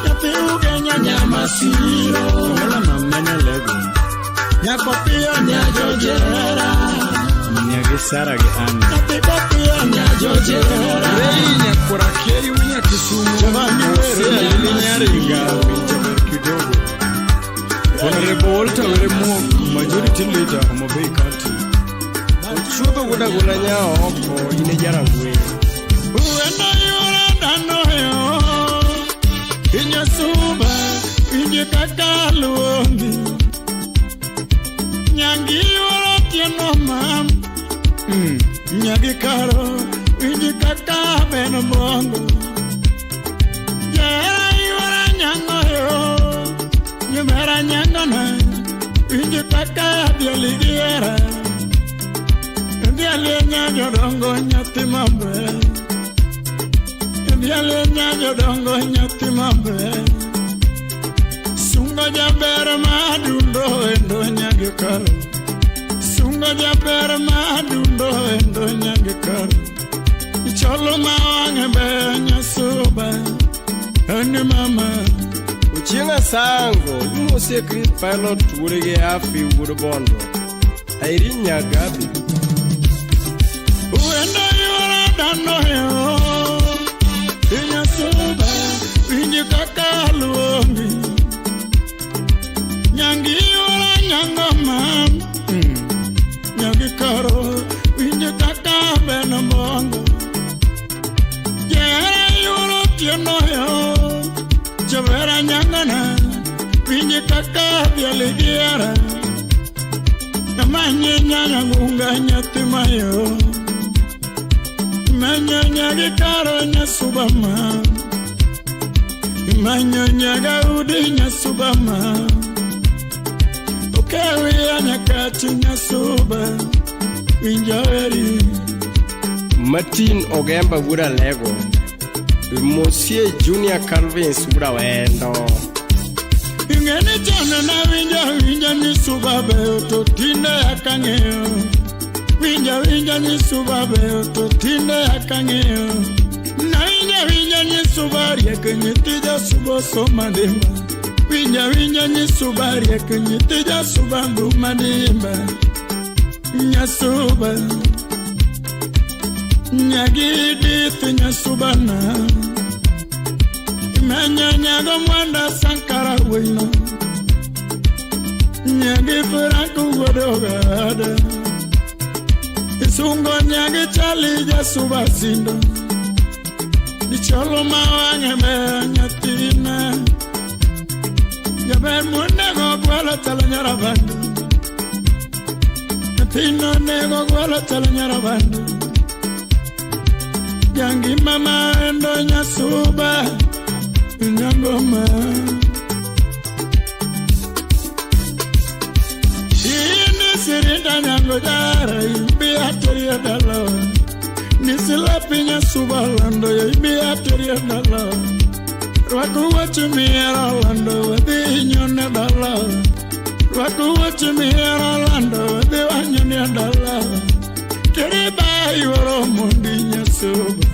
Yapi ugenya Nyamasiro Wala mamanya lego Nyakopia Nya Jojera Nyagisara geani Yapi kopia Nya Jojera Rei Nyakurakeri Unya Kisumu Chavani Were Linyariga Winjaber kidogo Honorable Walter Weremo Majority Leader Homobay County Chudo guda gulanya oko inejara gwe Uenda yora dano yo Inya suba Inye kakaluongi Nyangi yora tieno mam Nyagi karo Inye kakabe no mongo Yera yora nyango yo Nyumera nyango na Inye kakabe ligiera Ndialenya jodongo nyati mambe Ndialenya jodongo nyati mambe Sungo jaber madundo endo nyagikaro Sungo jaber madundo endo nyagikaro Cholo mawange be nyasuba Eni mama Uchinga sango Muse Chris Pilot urege afi urubondo Airi nyagabi Uenda yora dano yo Inya suba Inye kakaluongi Nyangi yora nyango mam Nyangi karo Inye kakabe no mongo Yera yora tieno yo Chavera nyangana Inye kakabe ligiera Namanye nyanya ngunga nyati mayo Manyonya gikaro nyasubama Manyonya gaudi nyasubama Ukewi ya nyakati nyasuba Winjaweri Martin Ogemba wura lego Monsieur Junior Calvins wura wendo Ingeni jana na winja nisubabe Utotinde yakangeo Winja nisubabe Utotinde yakangeo Winja nisubari Yakanyitija subo somadimba Winja nisubari Yakanyitija subambu madimba Nyasuba Nyagidith nyasubana Nyago mwanda sankara wino Nyagi furaku wadogada Isungo nyagi chali jasuba sindo Nicholo mawange me nyatina Yabe mwnego gwala tala nyarabandu Natino nego gwala tala nyarabandu Yangi mama endo nyasuba Nyangoma Ini sirinda nyangodara Imbi ateria dalo Nisilapi nyasuba lando Imbi ateria dalo Rwaku wachimiera lando Wadi nyone dalo Rwaku wachimiera lando Wadi wanyone dalo Kiriba yoro mundi nyasuba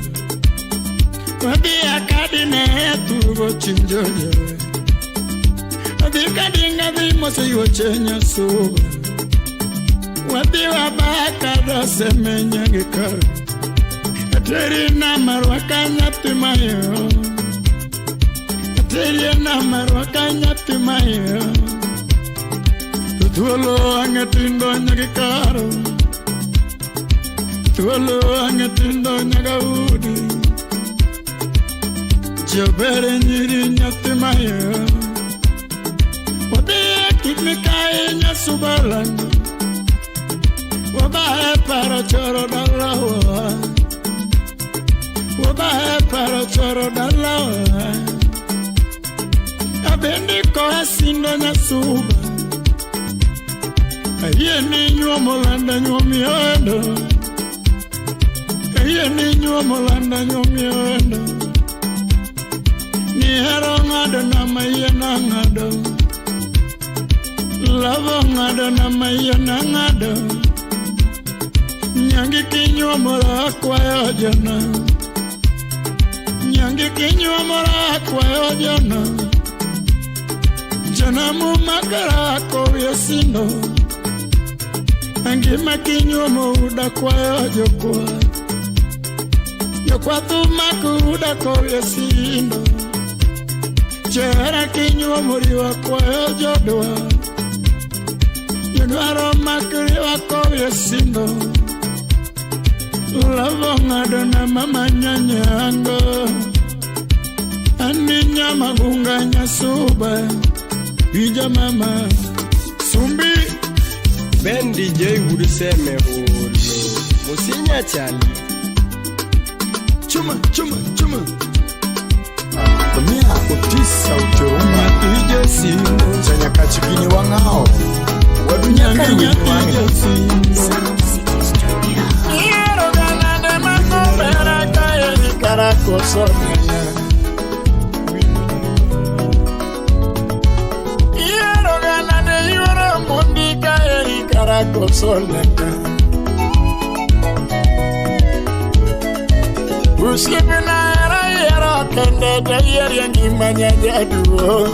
Wadi akadine tugo chinjoyo Wadi kadinga vimose yoche nyasuba Wadi wabaka dose menya gikaro Ateri na marwaka nyati mayo Teria na marwaka nyathi mayo Thuolo angetindo nyagikaro Thuolo angetindo nyagaudi Jobere nyiri nyathi mayo Wadea kikmikae nyasubalando Wabae para choro dalawa Wabae para choro dalawa Abendi koha sindo nyasuba Aye ni nyuomolanda nyuomiondo Aye ni nyuomolanda nyuomiondo Ni hero ngado na maye na ngado Lavo ngado na maye na ngado Nyangi kinyuomola kwayo jana Nyangi kinyuomola kwayo jana Jana mumakara kowe sindo Angima kinyuomo uda kwayo jokwa Jokwa thumaku uda kowe sindo Chera kinyuomo riwa kwayo jodwa Jodwaro makriwa kowe sindo Lavo ngado na mama nyanyango Ani nyama bunga nyasuba Ija mama Sumbi Ben DJ Wudiseme holo Musinya chali Chuma Kumia kutisa uteuma DJ Sindo Chanya kachikini wangao Wadunyanga DJ Sindo Iero ganade makopera kaya ni karakoso Iero ganade yura mundi kaya ni karakoso Usipina era yero kende de yeri yangi manya jaduo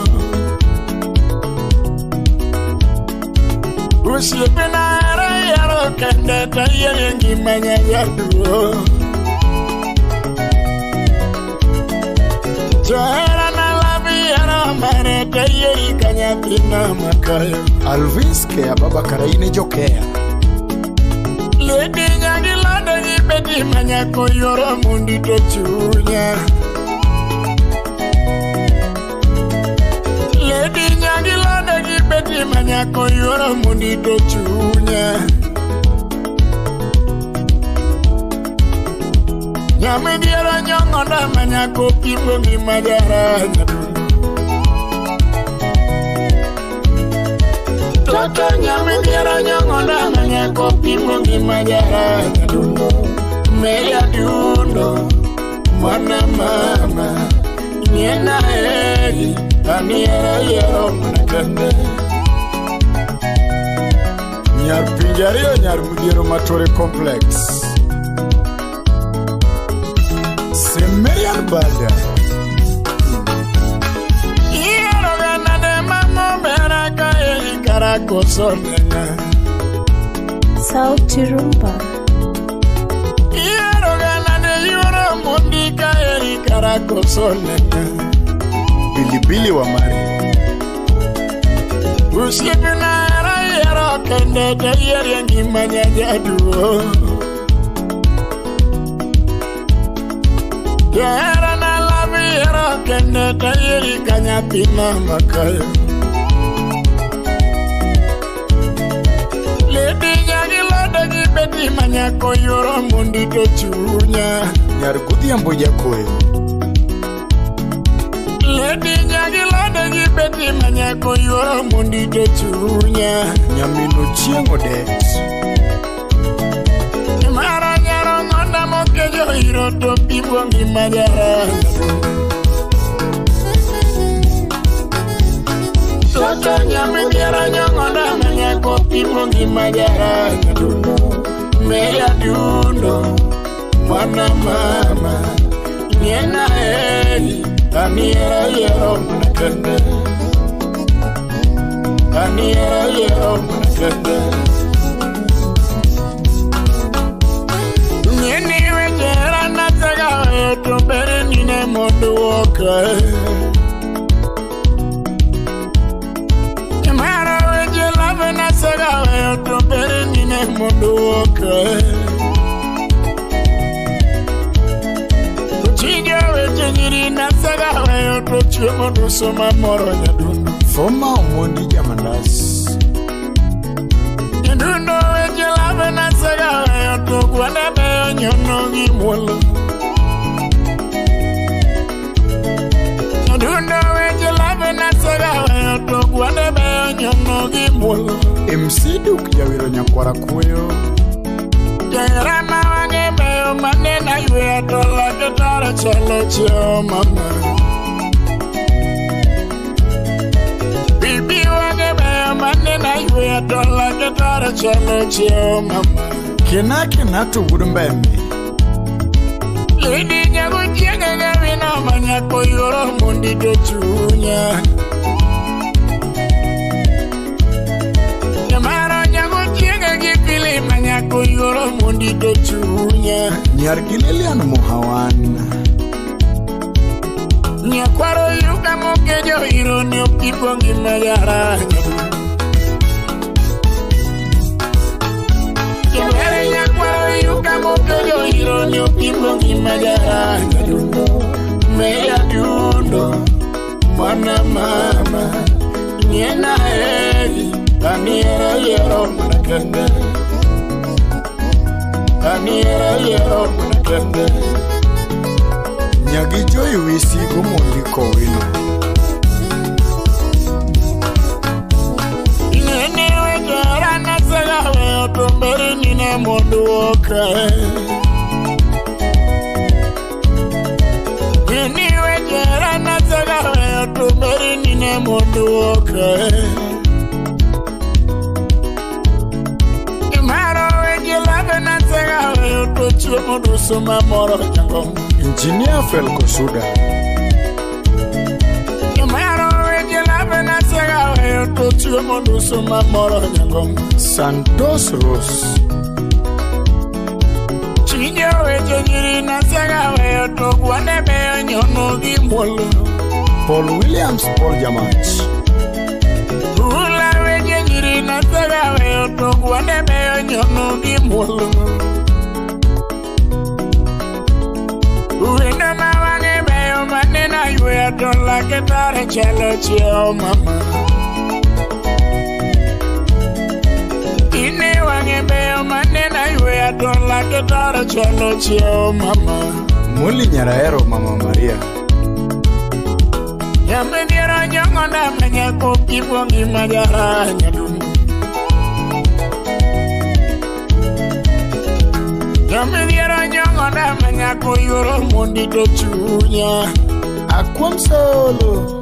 Usipina era yero kende de yeri yangi manya jaduo Johera na labi era mare de yeri kanya pina makayo Alvis ke ababa karaine jokea Lady nyangi lada beti manya koyoro mundi to chunya Lady nyangi lada beti manya koyoro mundi to chunya Nyame diara nyongonda manya kopipo mi majara Toto nyame diara nyongonda manya kopipo mi majara Meya dundo, mwana mama Nyena eri, aniera yero mnakende Nyar pinjario nyar mudiero matore complex Semerian bada Yero ganade mamo beraka eri karakoso nena Sauti Rumba Mundika eri karakoso nena Bilibili wa mari Usipina era yero kende de yeri yangi manya jaduo Yera na labi yero kende de yeri kanya pina makayo Lady nyangi loda beti manya koyoro mundi to chunya Nyar kudhiambo jakoyo Lady nyangi loda beti manya koyoro mundi to chunya Nyamino chiengo det Mara nyaro ngonda mokejo hiro to pipo mi majara Toto nyame diara nyongonda manya kopipo mi majara Meya dundo mwana mama Nyena eri aniera yero mnakende Aniera yero mnakende Nyeni wenyera nataga weto bere nine mondo woka nine mondo okay. Chinja weche nyiri na saga weyo to chiemo duso mamoro nyadundo. Foma omondi jamandas. Nyadundo weche lave na saga weyo to gwanda beyo nyono gi muolo. Nyadundo weche lave na saga weyo to gwanda beyo nyono gi muolo. MC Duk Jawiro Nyakwara Kuyo. Jairama wange beyo manena ywe atola ketara chalo chio mama. Bibi wange beyo manena ywe atola ketara chalo chio mama. Kena to Wudumbe. Lady nyago chienge gavino manyako yoro mundi to chunya. Nyamara nyago chienge gipili manyako yoro mundi to chunya. Nyar Gililian Mohawan. Nyakwaro yuka mokejo hiro ni okipongi magara. Kembere nyakwaro yuka mokejo hiro ni okipongi magara. Meya dundo, mwana mama, nyena heri, kaniera yero manakende. Kaniera yero manakende. Nyagi joy wisi gomondi kowino. Nyenewe jara na sagawe otomberi nine mondo okay. Nyenewe jara na sagawe otomberi nine mondo okay. Imaro weje lave na sagawe otochwe mondo soma moro jango. Engineer Felko Suda. Imaro weje lave na sagawe otochwe mondo soma moro jango. Santos Rose. Chinja weche nyiri na sagawe otogwane beyo nyono gi muolo. Paul Williams Paul Jamach. Ula weche nyiri na sagawe otogwane beyo nyono gi muolo. Uwendo mawange beyo manena ywe atola ketare chalo chio mama. Ine wange beyo manena ywe atola ketare chalo chio mama. Muli Nyaraero Mama Maria. Yambe diero nyongo na manyako kibongi magara nyadundo. Yambe diero nyongo na manyako yoro mundi to chunya. Akwam Solo.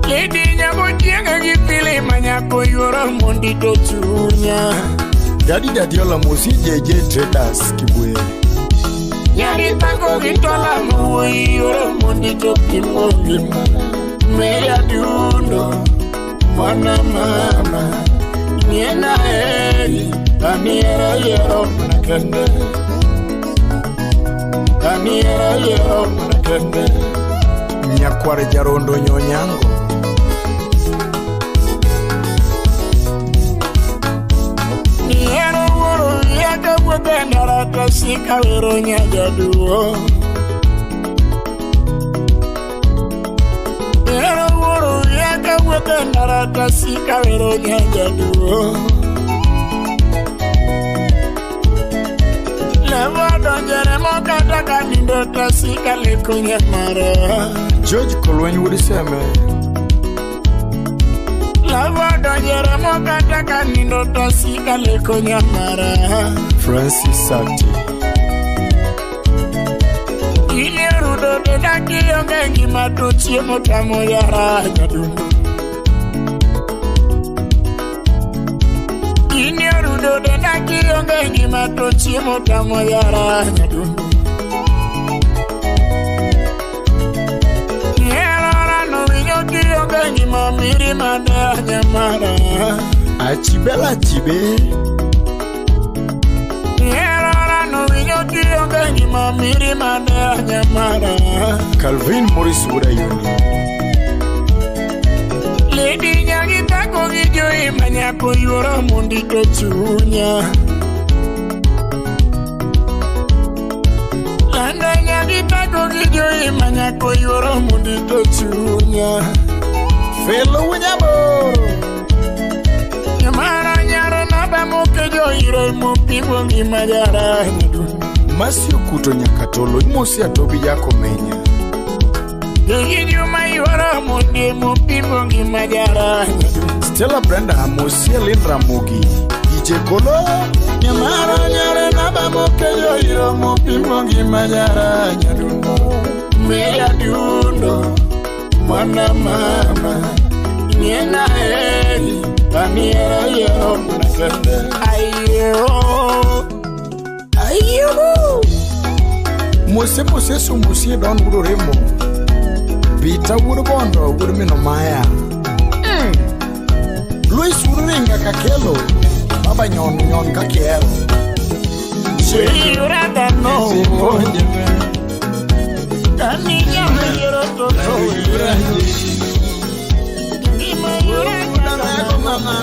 Lady nyago chienge gipili manyako yoro mundi to chunya. Daddy Ola Mosi JJ Traders Kibuye. Yari tango gitola muwi yoro mundi to kimongi. Meya dundo, mwana mama, nyena heri, kaniera yero manakende. Kaniera yero manakende. Nyakware Jarondo Nyonyango. Niero wuro yaka wabendara kasika wero nyajaduo. Niero wuro yaka wabendara kasika wero nyajaduo. Levo donjere mokata kanindo kasika leko nyamara. George Kolweny Wudiseme. Levo donjere mokata kanindo kasika leko nyamara. Francis Sati. Ile rudo de daki yonge ngima to chiemo tamo yara nyadundo. Ile rudo de daki yonge ngima to chiemo tamo yara nyadundo. Yera no winyo ki yonge ngima miri mada nyamara. Achibela Chibe. Yera no winyo ki yonge ngima miri mada nyamara. Calvin Morris Wudayuni. Lady nyagi tako gi joi manyako yuoro mondito chunya. Andanya gitako gi joi manyako yuoro mondito chunya. Felo Winyaboro Nyamara nyaro naba moke joiro mopigwo gi majara nyadun. Masio kuto nyakatolo imosi atobi yako menya. Gi juma yuoro monde mopigwo gi majara nyadun. Stella Brenda Amosi Lindra Mogi Ije Kolo Nyamara nyaro naba moke joiro mopigwo gi majara nyadun. Meya dundo mwana mama Nyena eri Paniera yo Nakende Ayo Mose su musie don wuro remo Bita wuro bondo wuro mino maya Luis wuro ringa kakelo Baba nyon kakelo Shira dano Kani nyama yoro toto Nima yoro dano mama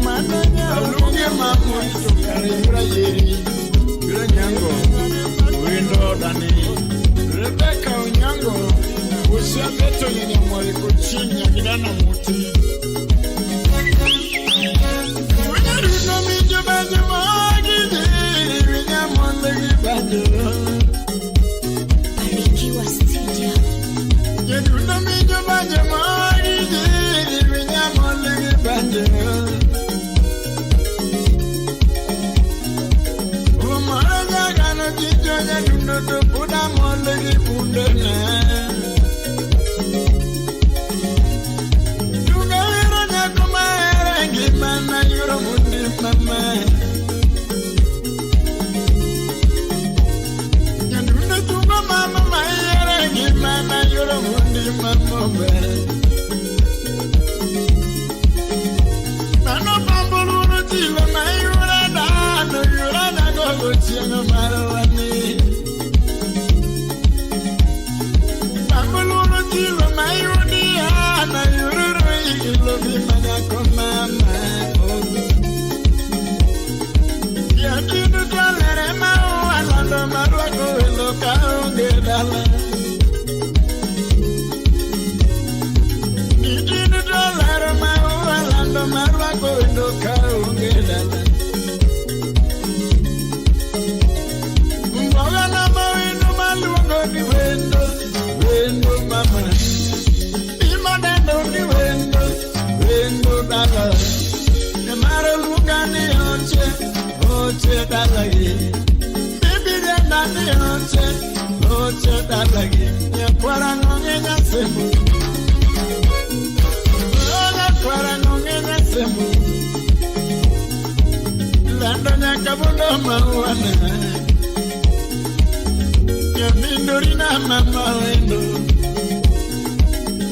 Mana nyalunge mamu Tukare yura yeri Yura nyango Windo dani Rebecca unyango Usia beto yenye mwari kuchinya Gidana muti Winyaruna mijo baje magiji Winyamondegi baje Barikiwa Studio. Yeduna mijo baje magiji Winyamondegi baje Umaraga gano jijo Yeduna tupuda mondegi pundene Tugawiro nyakuma erengi Mana yuro mundi mama Yeduna tungo mama erengi Mana yuro mundi mama Nano pambuluru tilo na yura dano Yura na gogo tieno marwani Pambuluru tilo na yudi na yururu ilo vimanyako mama Yakidu twalere maua Lando marwako ilo kaunge dala Yakidu twalere maua Lando marwako ilo kaunge dala Mboga na mawinu maluongo ni wendo mama Ima dendo ni wendo dala Nemaro luka ni oche dala ye Bibi denda ni oche dala ye Nyakwara ngonge nyasemu Nyakwara ngonge nyasemu Lando nyakabundo mawana Mindorina mama wendo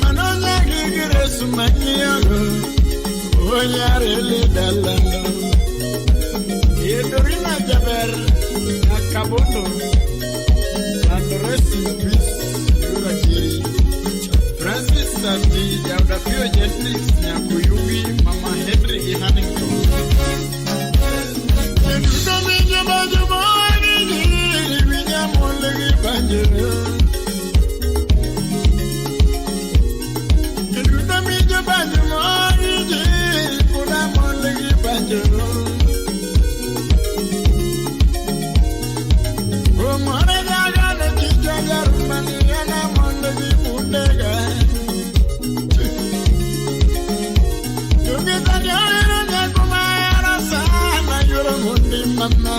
Manonya gigire sumanyiyogo Onyarele dalando Yedorina jaber Nakabondo And rest in peace Yura jiri Francis Sati Yauda Pio Gentrix Nyakuyugi Mama Henry Hannington Yeduka minyo majumo Molegi banjero Yeduka mijo banjero Kuna molegi banjero Umore jaga ne jijo jarumani Yana molegi bundega Yugita jayero nyakuma yara sana Yuro mundi mama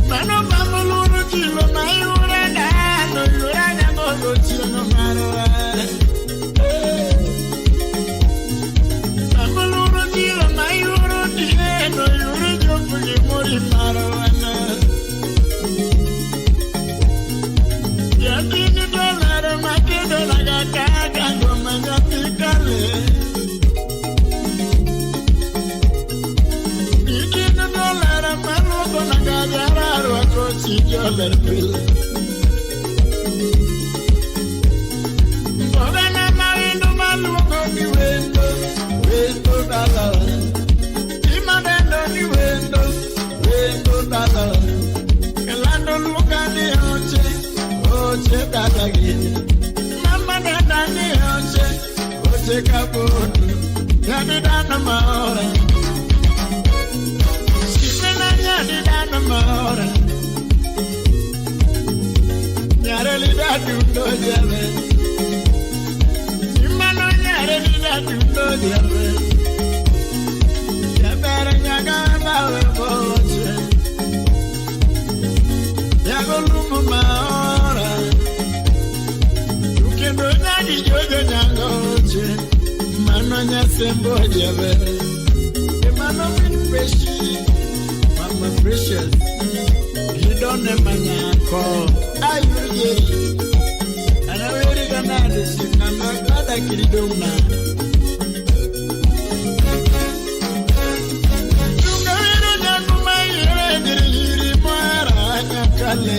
Mano pambuluru tilo na yura dano Yura nyangogo tilo marwa Pambuluru tilo na yura dino Yura jopu ni muri marwa chijoler pil Bogana mawindo maluongo ni wendo Wendo dala Imadendo ni wendo Wendo dala Kelando luonga ni oche Oche dala gini Mama dada ni oche Oche kabotu Yani dana maora Sisena yani dana maora Nyare lida dundo jale Imano nyare lida dundo jale Yabere nyaga bawe boche Yago lumu maora Ukendo nyagi jojo nyangoche Mano nyasembo jale Imano min precious Mama precious You don't know my call. I will get it. And I really gonna listen. I'm not glad I can do now. You go in and you go my head. You mara kale.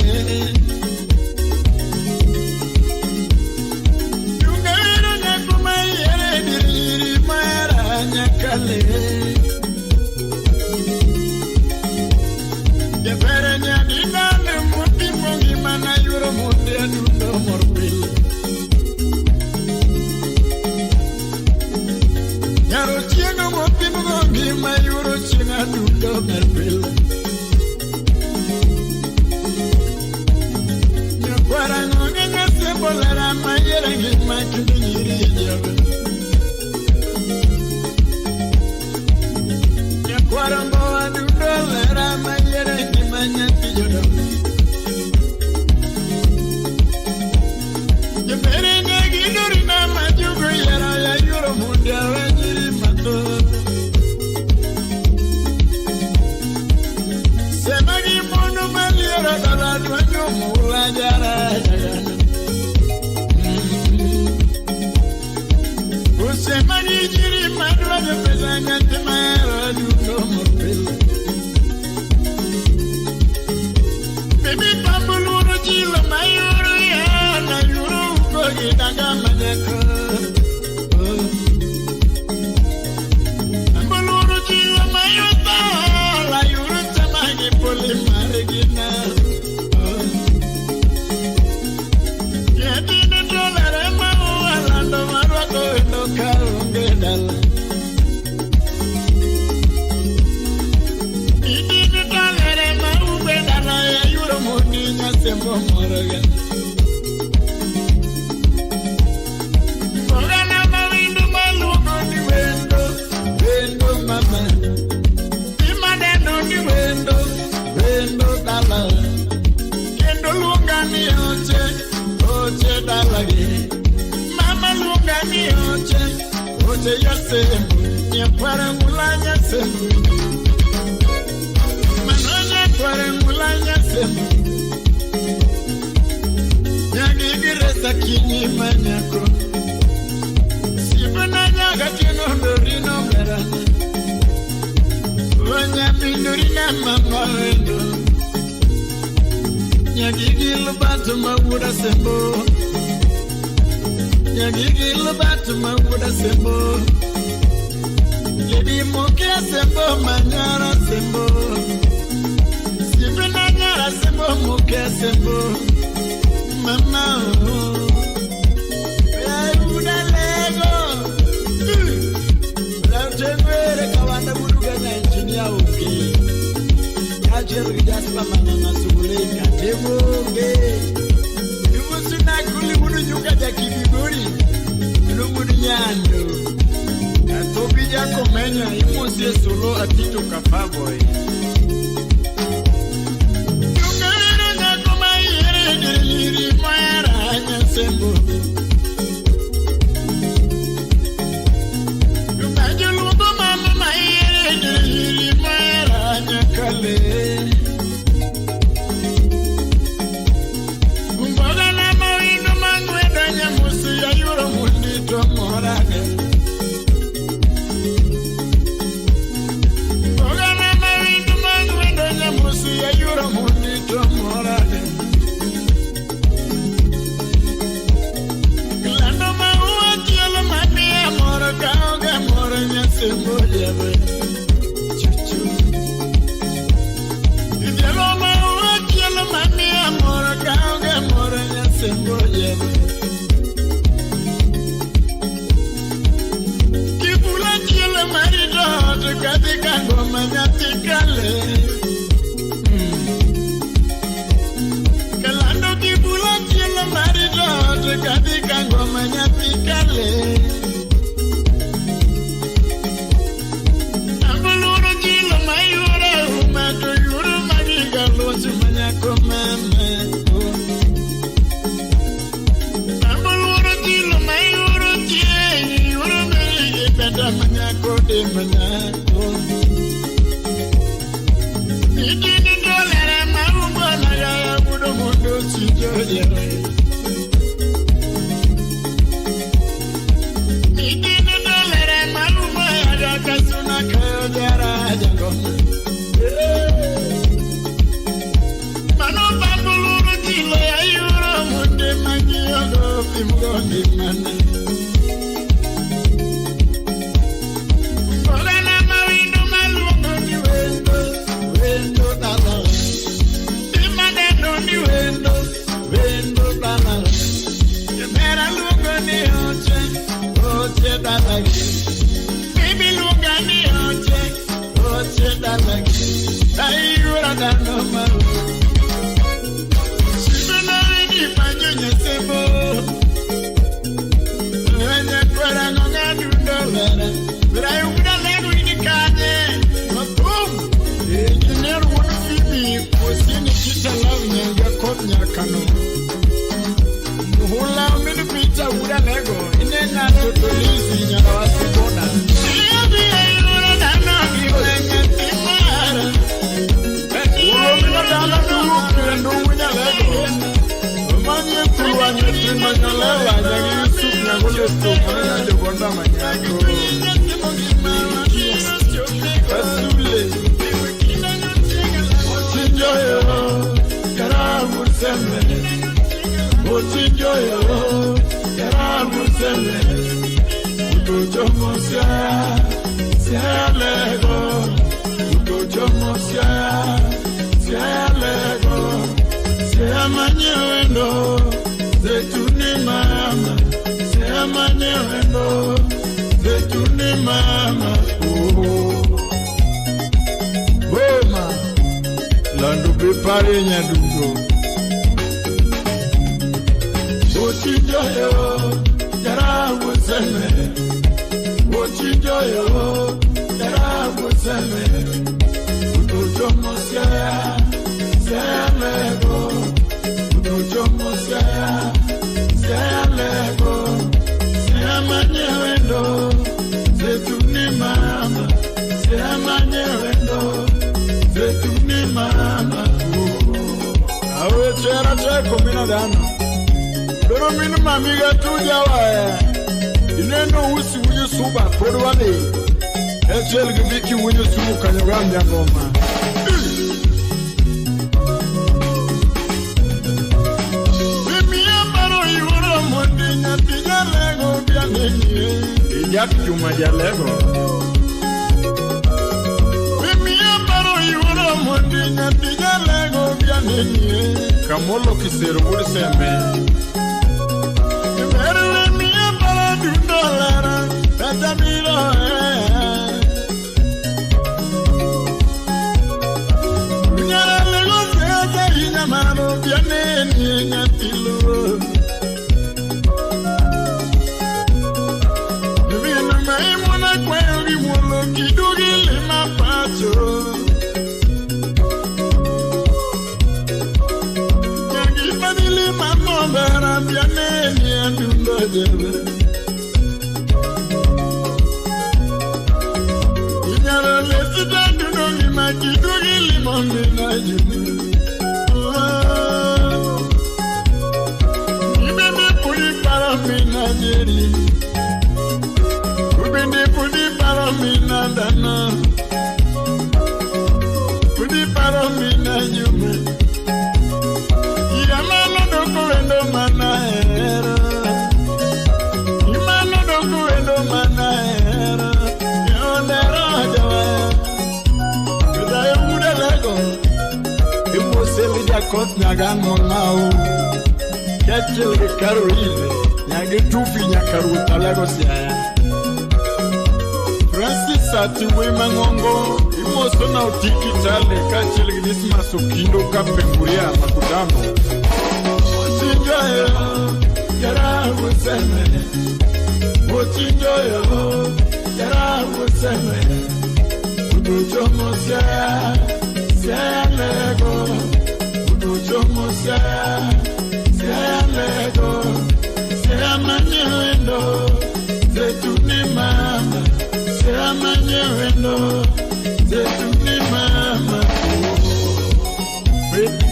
You go in and you go my head. You mara kale. You better not be Mana yuro munde adundo morbil Yaro chieno mopi mugongi ma yuro chiena adundo morbil Nyakwara ngonge nyase bolara ma yere ngima kindi nyiri jabe Nyakwara mboa adundo lera ma yere ngima nyati jodo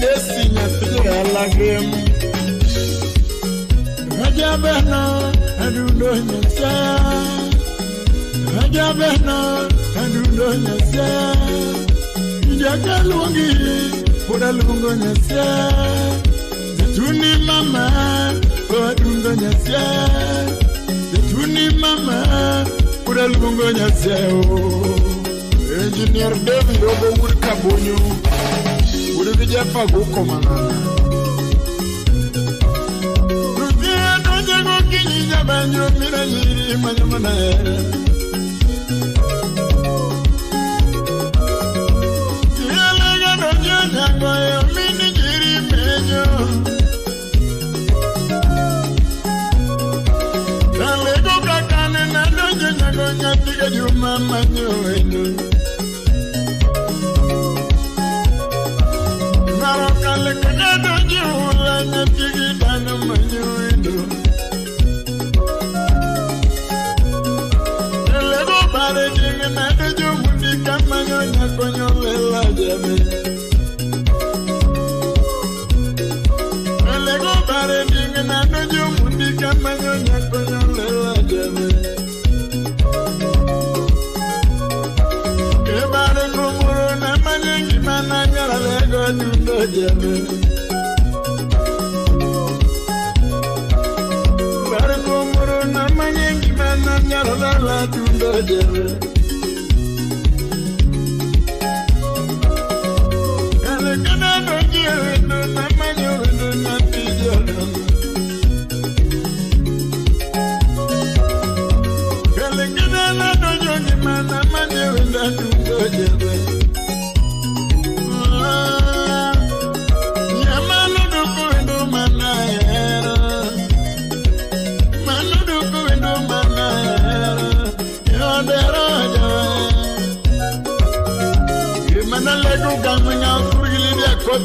Desi nya tira lagem Ajabeno, adundo nyasa. Ajabeno, adundo nyasa. Jakalungi, poda lungo nyasa. Zetuni mama, adundo nyasa. Zetuni mama, poda lungo nyasa. Engineer David Obo Wurkabonyo, Wurvijafa Gukomana. Banyo mira yiri manyamana Yalega dojo nyango yo mini yiri mejo Dalego kakane na dojo nyango nyatiga juma manyo eno Maro kale kone dojo ula nyatigi dano manyo eno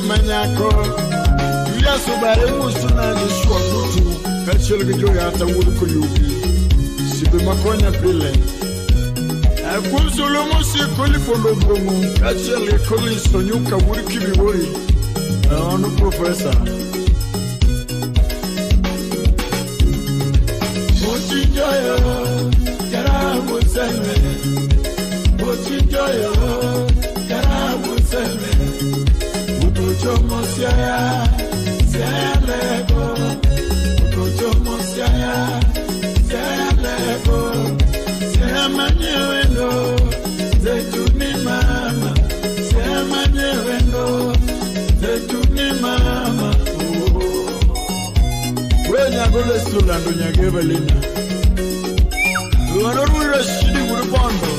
Manyako ya subare musuna ni shwakutu kachelge joya tawuru kulubi sibe makonya pile akunzulu musi kolifondo bomu kachelge koli sonyuka wuriki biwori onu professor Mochijoyo karamu seme Mochijoyo karamu seme Utochomo siaya, siaya lego. Utochomo siaya, siaya lego. Siaya manyewendo, zetuni mama. Siaya manyewendo, zetuni mama. Wenya gole sulando nyagevelina. Luanoro shidi urubondo.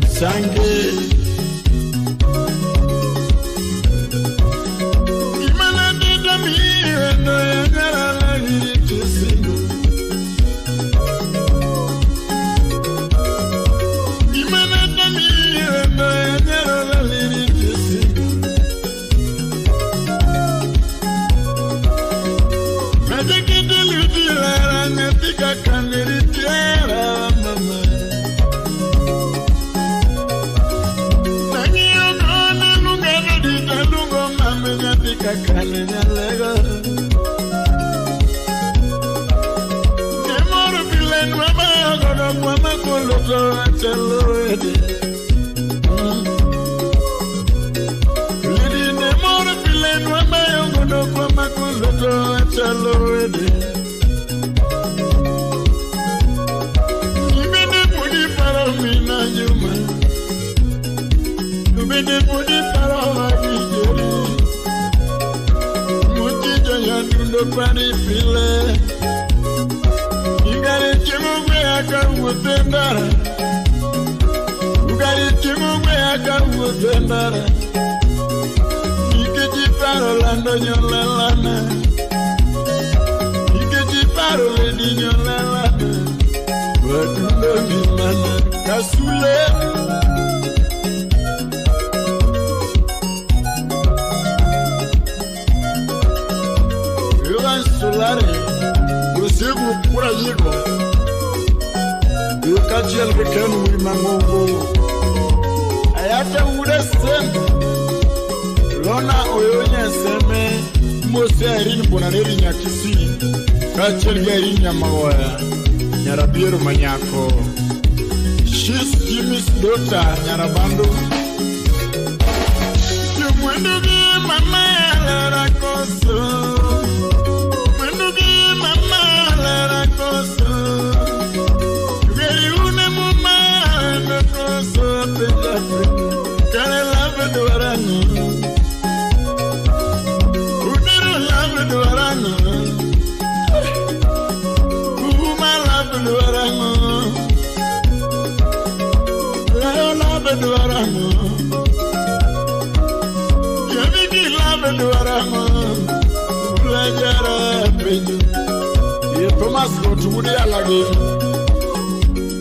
Sange. Lona oyonya seme mose erin bonaneri nyakisi Kachirga inya magoya Nyarabiru manyako She's Jimmy's daughter Nyarabando Mwendo gi mama lera koso Mwendo gi mama lera koso Geri une mama lera koso Pejafe Kare lave duarano Udero lave duarano Uma lave duarano Leo lave duarano Duarama, Ulajara, Benjo, Thomas go to Woody Alagi.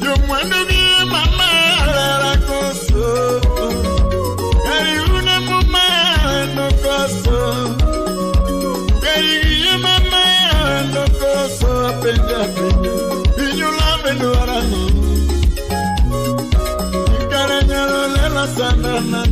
You want to be Mamma Laracoso, Carryuna Mamma, no coso, Carry Mamma, no coso, Benja, you love it, Duarama. You got a little Sandana.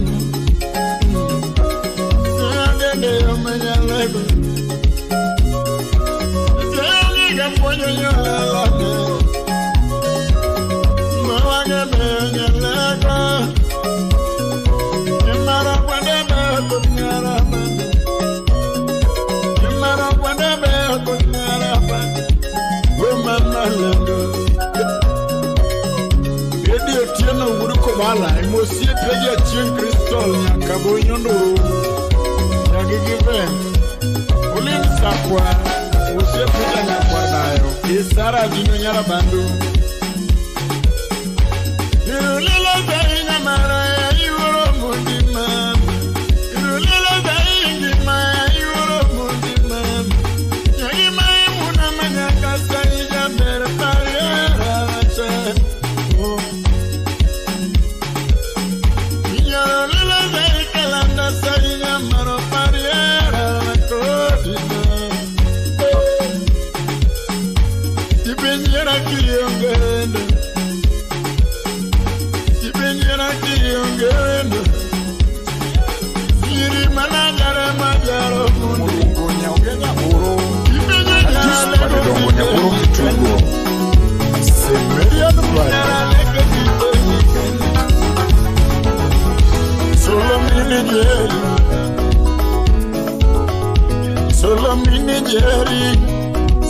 Mosie peja chien Crystal nyakabo nyondo Nyagigive Ulin sapwa Mosie peja nyakwa dayo Isara jino nyara bandu Irulila zayi nyamara ya yuro mundi mami Irulila zayi ngima ya yuro mundi mami Nyagima imuna manyaka sayi jambere pariera racha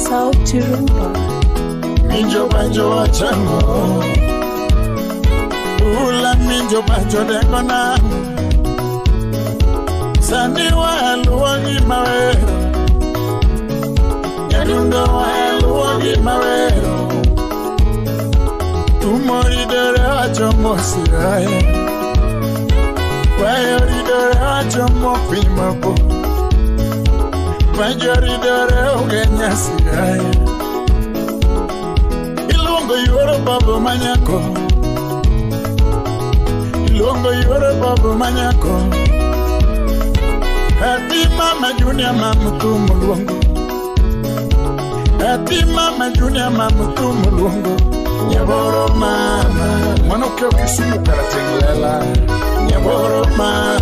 Sauti Rumba Minjo banjo wachango Ula minjo banjo dengona Sandi wa luongi mawero Nyadundo wa luongi mawero Tumori dore wacho mosirae Wayori dore wacho mopimabo Majori dore ugenya sirae Ilongo yoro babo manyako Ilongo yoro babo manyako Happy mama junior mama tumulongo Happy mama junior mama tumulongo Nyaboro mama Manoke ukisumu karatengulela Nyaboro mama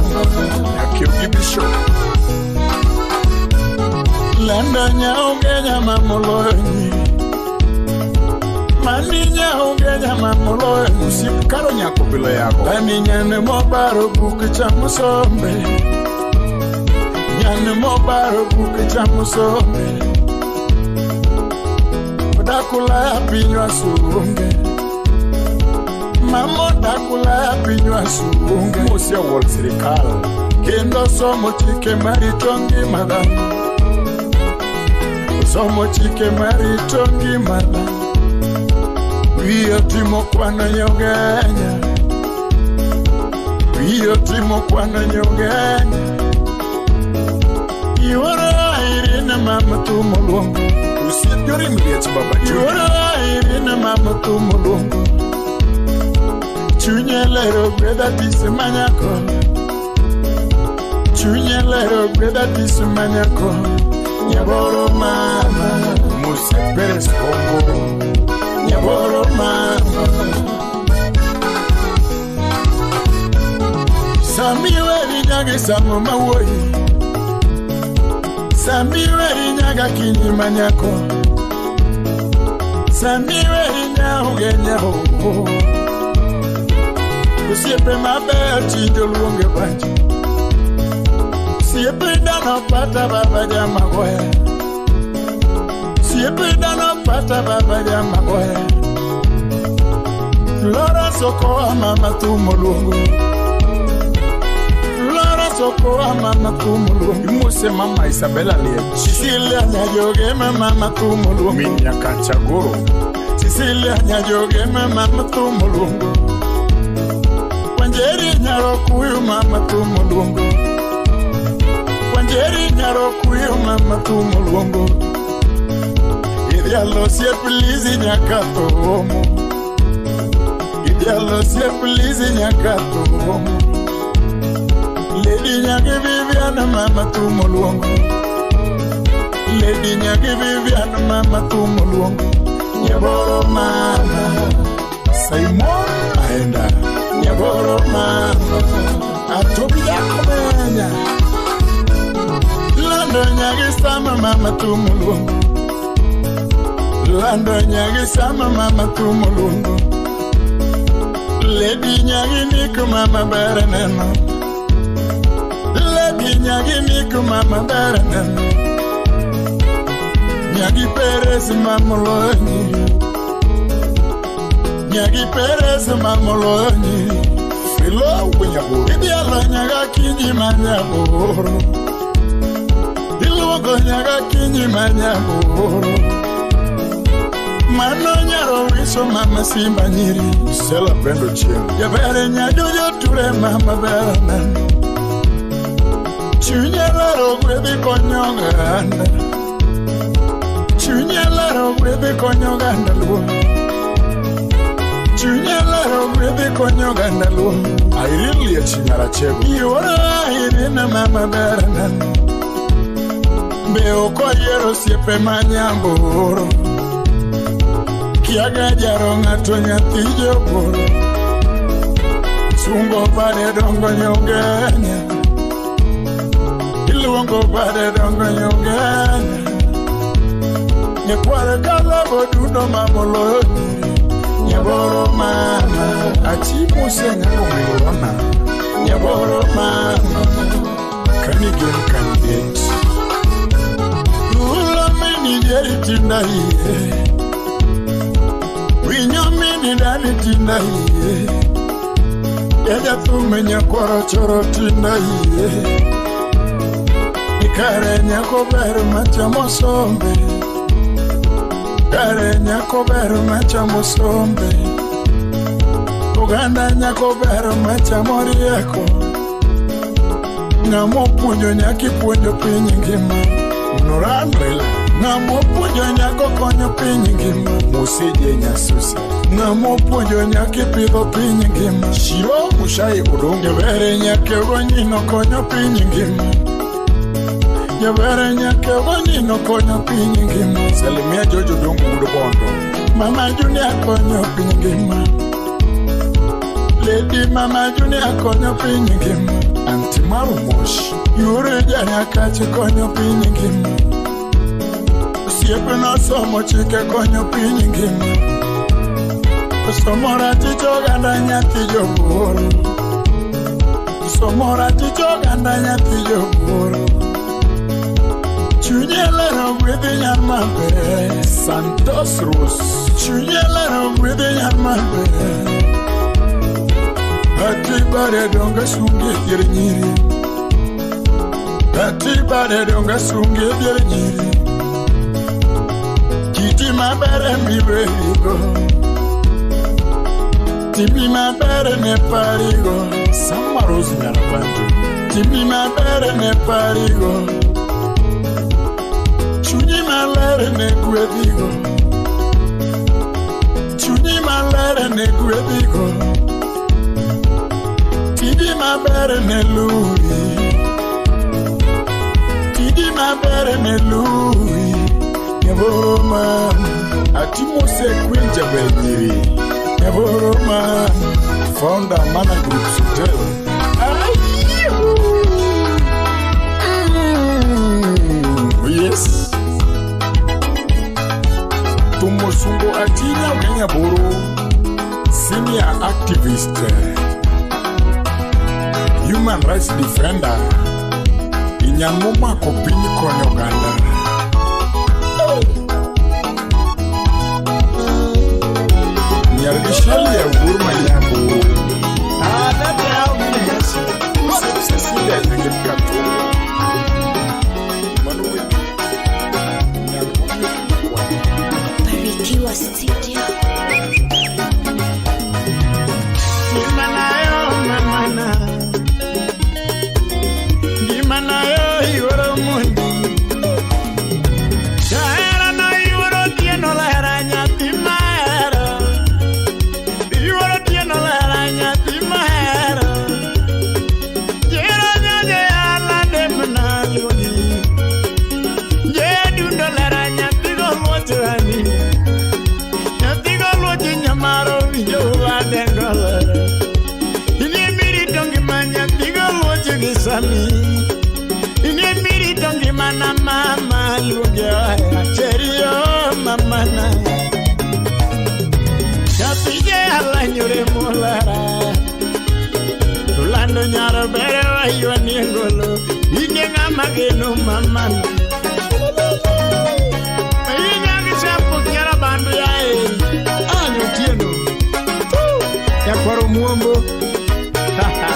Yakio gibisho Landa nyaungenya mamulonyi Maninya ungenya mamulonyi Usipukaro nyako bilo yako Tani nyane mobaro buki cha musombe Nyane mobaro buki cha musombe Dakula pinywa surunge Mamo dakula pinywa surunge Musia wol sirikal Kendo somo chike maritongi madana Somo chike maritongi madana Wio timo kwana nyogenya Wio timo kwana nyogenya Iwara irine mama tumulungu Yori mliet baba Yora irina mama tumulungu Chunyelero gweda tisi manyako Chunyelero gweda tisi manyako Nyaboro mama Musi Perez Congo Nyaboro mama Samiwe nyage samu mawoyi Samiwe nyaga kinyi manyako Samiwe nyauge Usiepe maber chindo luonge banjo Siepe dano pata baba jama goya Siepe dano pata baba jama goya Flora soko mama tumo luongo Flora soko mama tumo luongo Muse mama Isabella liye Cecilia nyajoge mama tumo luongo Minya Kachagoro Cecilia nyajoge mama tumo luongo Wanjeri nyaro kuyu mama tumo luongo Wanjeri nyaro kuyu mama tumo luongo Idialo siepilizi nyakato homo Idialo siepilizi nyakato homo Lady nyagi Viviana mama tumo luongo Lady nyagi Viviana mama tumo luongo Nyaboro mama Simon aenda Nyaboro mama Atobi yako menya Lando nyagi sama mama tumo luongo Lando nyagi sama mama tumo luongo Lady nyagi niku mama bereneno Lady nyagi niku mama bereneno Nyagi Perez mamoloni Nyagi Perez mamoloni Filo Winyaboro Idialo nyaga kinyi manyaboro Iluogo nyaga kinyi manyaboro Mano nyaro wiso mama simba nyiri Sela Pendo Chieng Yabere nyadojo ture mama berana Chunyalaro gwedhi konyoganda Chunyalaro gwedhi konyoganda luo Chunyalaro gwedhi konyoganda luo Irene liye Chinyara Chego Iwara Irene mama berana Beo koyero siepe manyamboro Kiaga jaro ngato nyathi joboro Sungo bade dongo nyoganya Iluongo bade dongo nyoganya Nyekware kalabo dudo mamoloni Nyaboro mama Achimu senyango milona Nyaboro mama Kanigeni candidate Ula mini jeri tinda hiye Winyo mini dani tinda hiye Yaja thume nyakwaro choro tinda hiye Ikare nyako beru machamo sombe Kare nyako beru machamo sombe Uganda nyako beru machamo rieko Ngamo puonjo nyaki puonjo piny ngima Norandrela Ngamo puonjo nyako konyo piny ngima Museje Nyasusa Ngamo puonjo nyaki pidho piny ngima Shiro Mushai Odongo Jabere nyake wanyino konyo piny ngima Jabere nyake wanyino konyo piny ngima Salimia Jojo Dongo Udobondo Mama Junior konyo piny ngima Lady Mama Junior konyo piny ngima Antimaru Moshi Yure janyakachi konyo piny ngima Siepe no somo chike konyo piny ngima Somora ticho ganda nyathi joboro Somora ticho ganda nyathi joboro Chunye lero gwedhi nyan maber Santos Rose Chunye lero gwedhi nyan maber Ati bare donga sungi dier nyiri Ati bare donga sungi dier nyiri Kiti mabere miwerigo Timi mabere ne parigo Sama Rose Nyarabanjo Timi mabere ne parigo Chunyi malere ne gwedhigo Chunyi malere ne gwedhigo Tidi mabere ne luri Tidi mabere ne luri Nyaboro mama Atimose Kwenja Benyiri Nyaboro mama Founder Mana Group Hotel Yes Tumos Sungo Atinya Kenya Boro, senior activist, human rights defender, Inyamuma Kopini Konyoganda. Nyarishali ya Burma Nyambo. That's how we have Cecilia Nyangipkato. Barikiwa Studio. Nimanayo mamana, nimanayo iworo mundi. Shahera na iworo tieno lahera nyati mahera. Iworo tieno lahera nyati mahera. Jero nyoje ala demna yoni. Jedundo lahera nyati go mochani. Nyati go mochi nyamaro vijo wadengala. Ini miri tongi mana mama lugia cherio mama na Chapije ala nyure mulara Tulando nyaro bere wa yuani ngolo Ine ngama geno mama na Ine ngisapu kiara bandu ya Anyo tieno Ya kwaro muombo Haha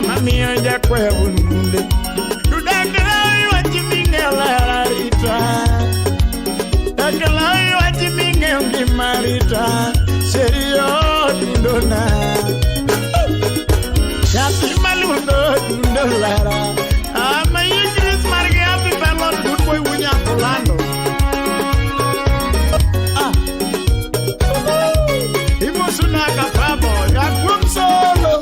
Mami oja kwe ungunde Tudakilai wachiminge larita Dakilai wachiminge ungimarita Serio dundona Shati malundo dundolara Ama yikris marge happy pelon good boy wunya kulando Imusunaka pabo Yakwam solo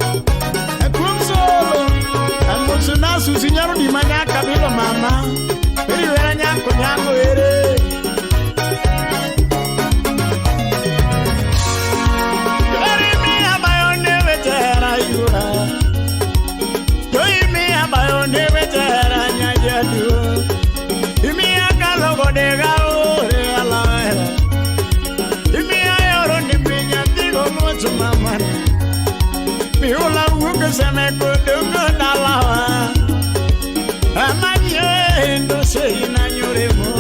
Suna susinyaro di manyaka bilo mama Eri wera nyako nyako ere Eri mi abayone wetera yura Toi mi abayone wetera nyajadu Imi akalogo dega ore alaera Imi ayoro nimbinya tigo mocho mamana Mi ula uke seme kudungo nalawa Amanyo endo se inanyuremo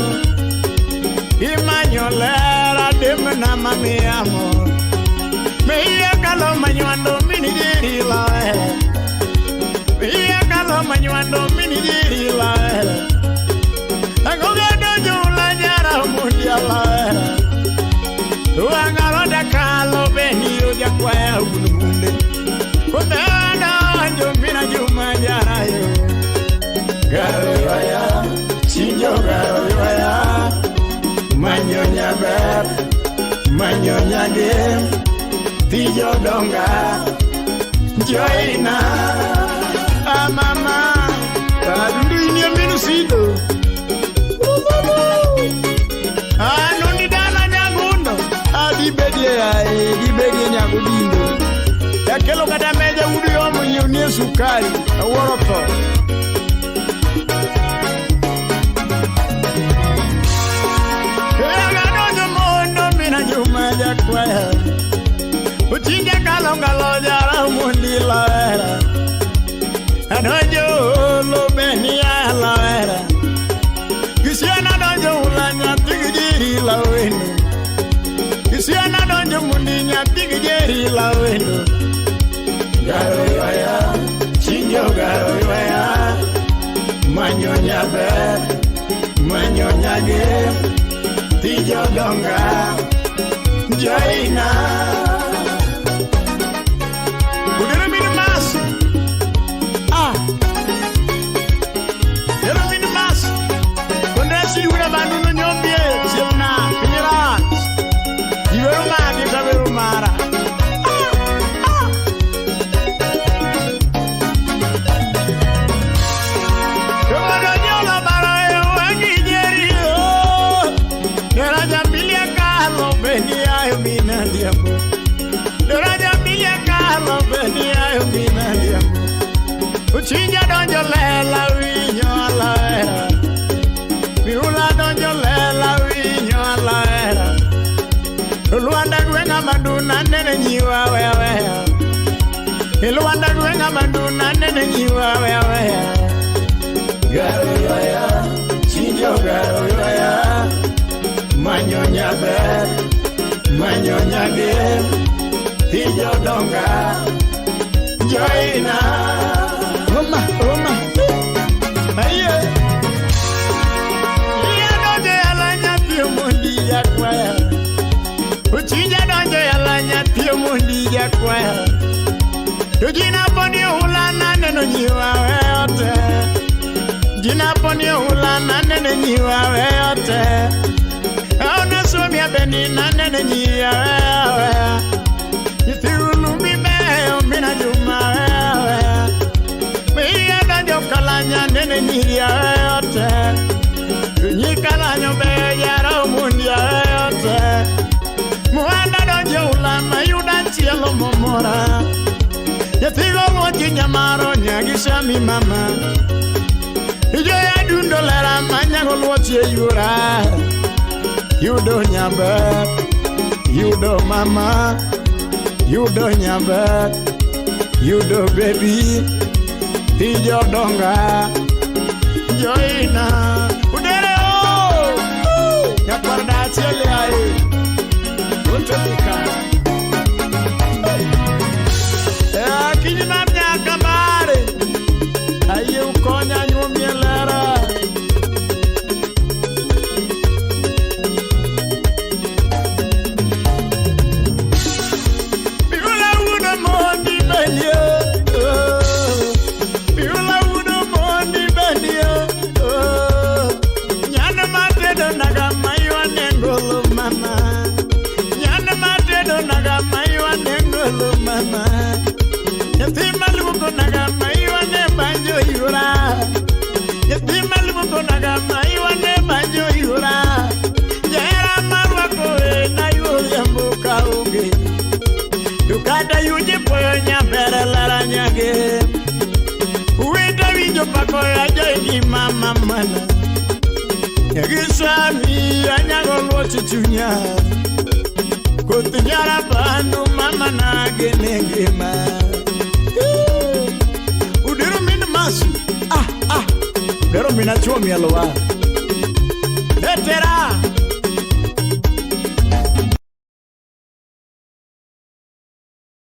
Imanyolera demna mami amo Meia kalo manywando minigiri lae Meia kalo manywando minigiri lae Agoge dojo la nyara mundia lae Uangalo da kalo beni uja kwaya unumunde Kutana jumina juma jarayo Garo yoya, chinjo garo yoya Manyonya ber, manyonya gem Tijo donga, joina Mama, kadundu ini aminu sido Anundi dana nyagundo Dibedie nyagudindo Yakelo kata meja udu yomu nyunie sukari Aworopo Eganonyo mono mina nyuma jakwaya Utinja kalonga lojara umundi laera Anojo lo beni alaera Kisiana dojo ulanya tigijiri lawenu Kisiana dojo mundinya tigijiri lawenu Garo yoya, chinjo garo yoya Manyonya ber, manyonya gem Tijo donga Jaina Udere minimas Udere minimas Kondesi ura bandu no nyombie Silna Pinyerat Iweru magi saberu mara Kemana nyola marayo wangi nyerio Neraja milia kalo benia yumina diamo Neraja milia kalo benia yumina diamo Uchinja donjo lela winyo ala era Miula donjo lela winyo ala era Luanda duenga manduna nene nyiwa wea wea Luanda duenga manduna nene nyiwa wea wea Garo yoya, chinjo garo yoya Manyonya ber, manyonya gem Tijo donga, Jaina Oma, oma Aye Iya donje alanya pio mundi ya kwaya Uchinja donje alanya pio mundi ya kwaya Tujina poni hulana neno nyiwa weote Jina poni hulana nene nyiwa weote Aona sumia beni na nene nyiwa wewe Yithirulu mimeo mina juma wewe Miya danjo kalanya nene nyiwa weote Tunyikalanya beyo yara umundi weote Muanda donjo hulana yuda chielo momora Yithigo mwoti nyamaro nyagisha mi mama Ijo ya dundo lera manyango luoti yura Yudo nyamber Yudo mama Yudo nyamber Yudo baby Ijo donga Joina Udere o Nyaparda chele ae Untopika Kini mamnya kamare Aye ukonya nyumye lera Biula uno mondi benyo Biula uno mondi benyo Nyana matedo naga maywa nengolo mama Nyana matedo naga maywa nengolo mama Yatimaluko naga maiwa ne banjo yura Yatimaluko naga maiwa ne banjo yura Yera marwa koe na yuri yambuka uge Yukada yuje poyo nyambere lara nyage Uwita winjo pako ya joini mama mana Yagisami anyago luo chichunya Kutinyara banu mama nage negema Udero mina masu Udero mina chuo mialowa Etera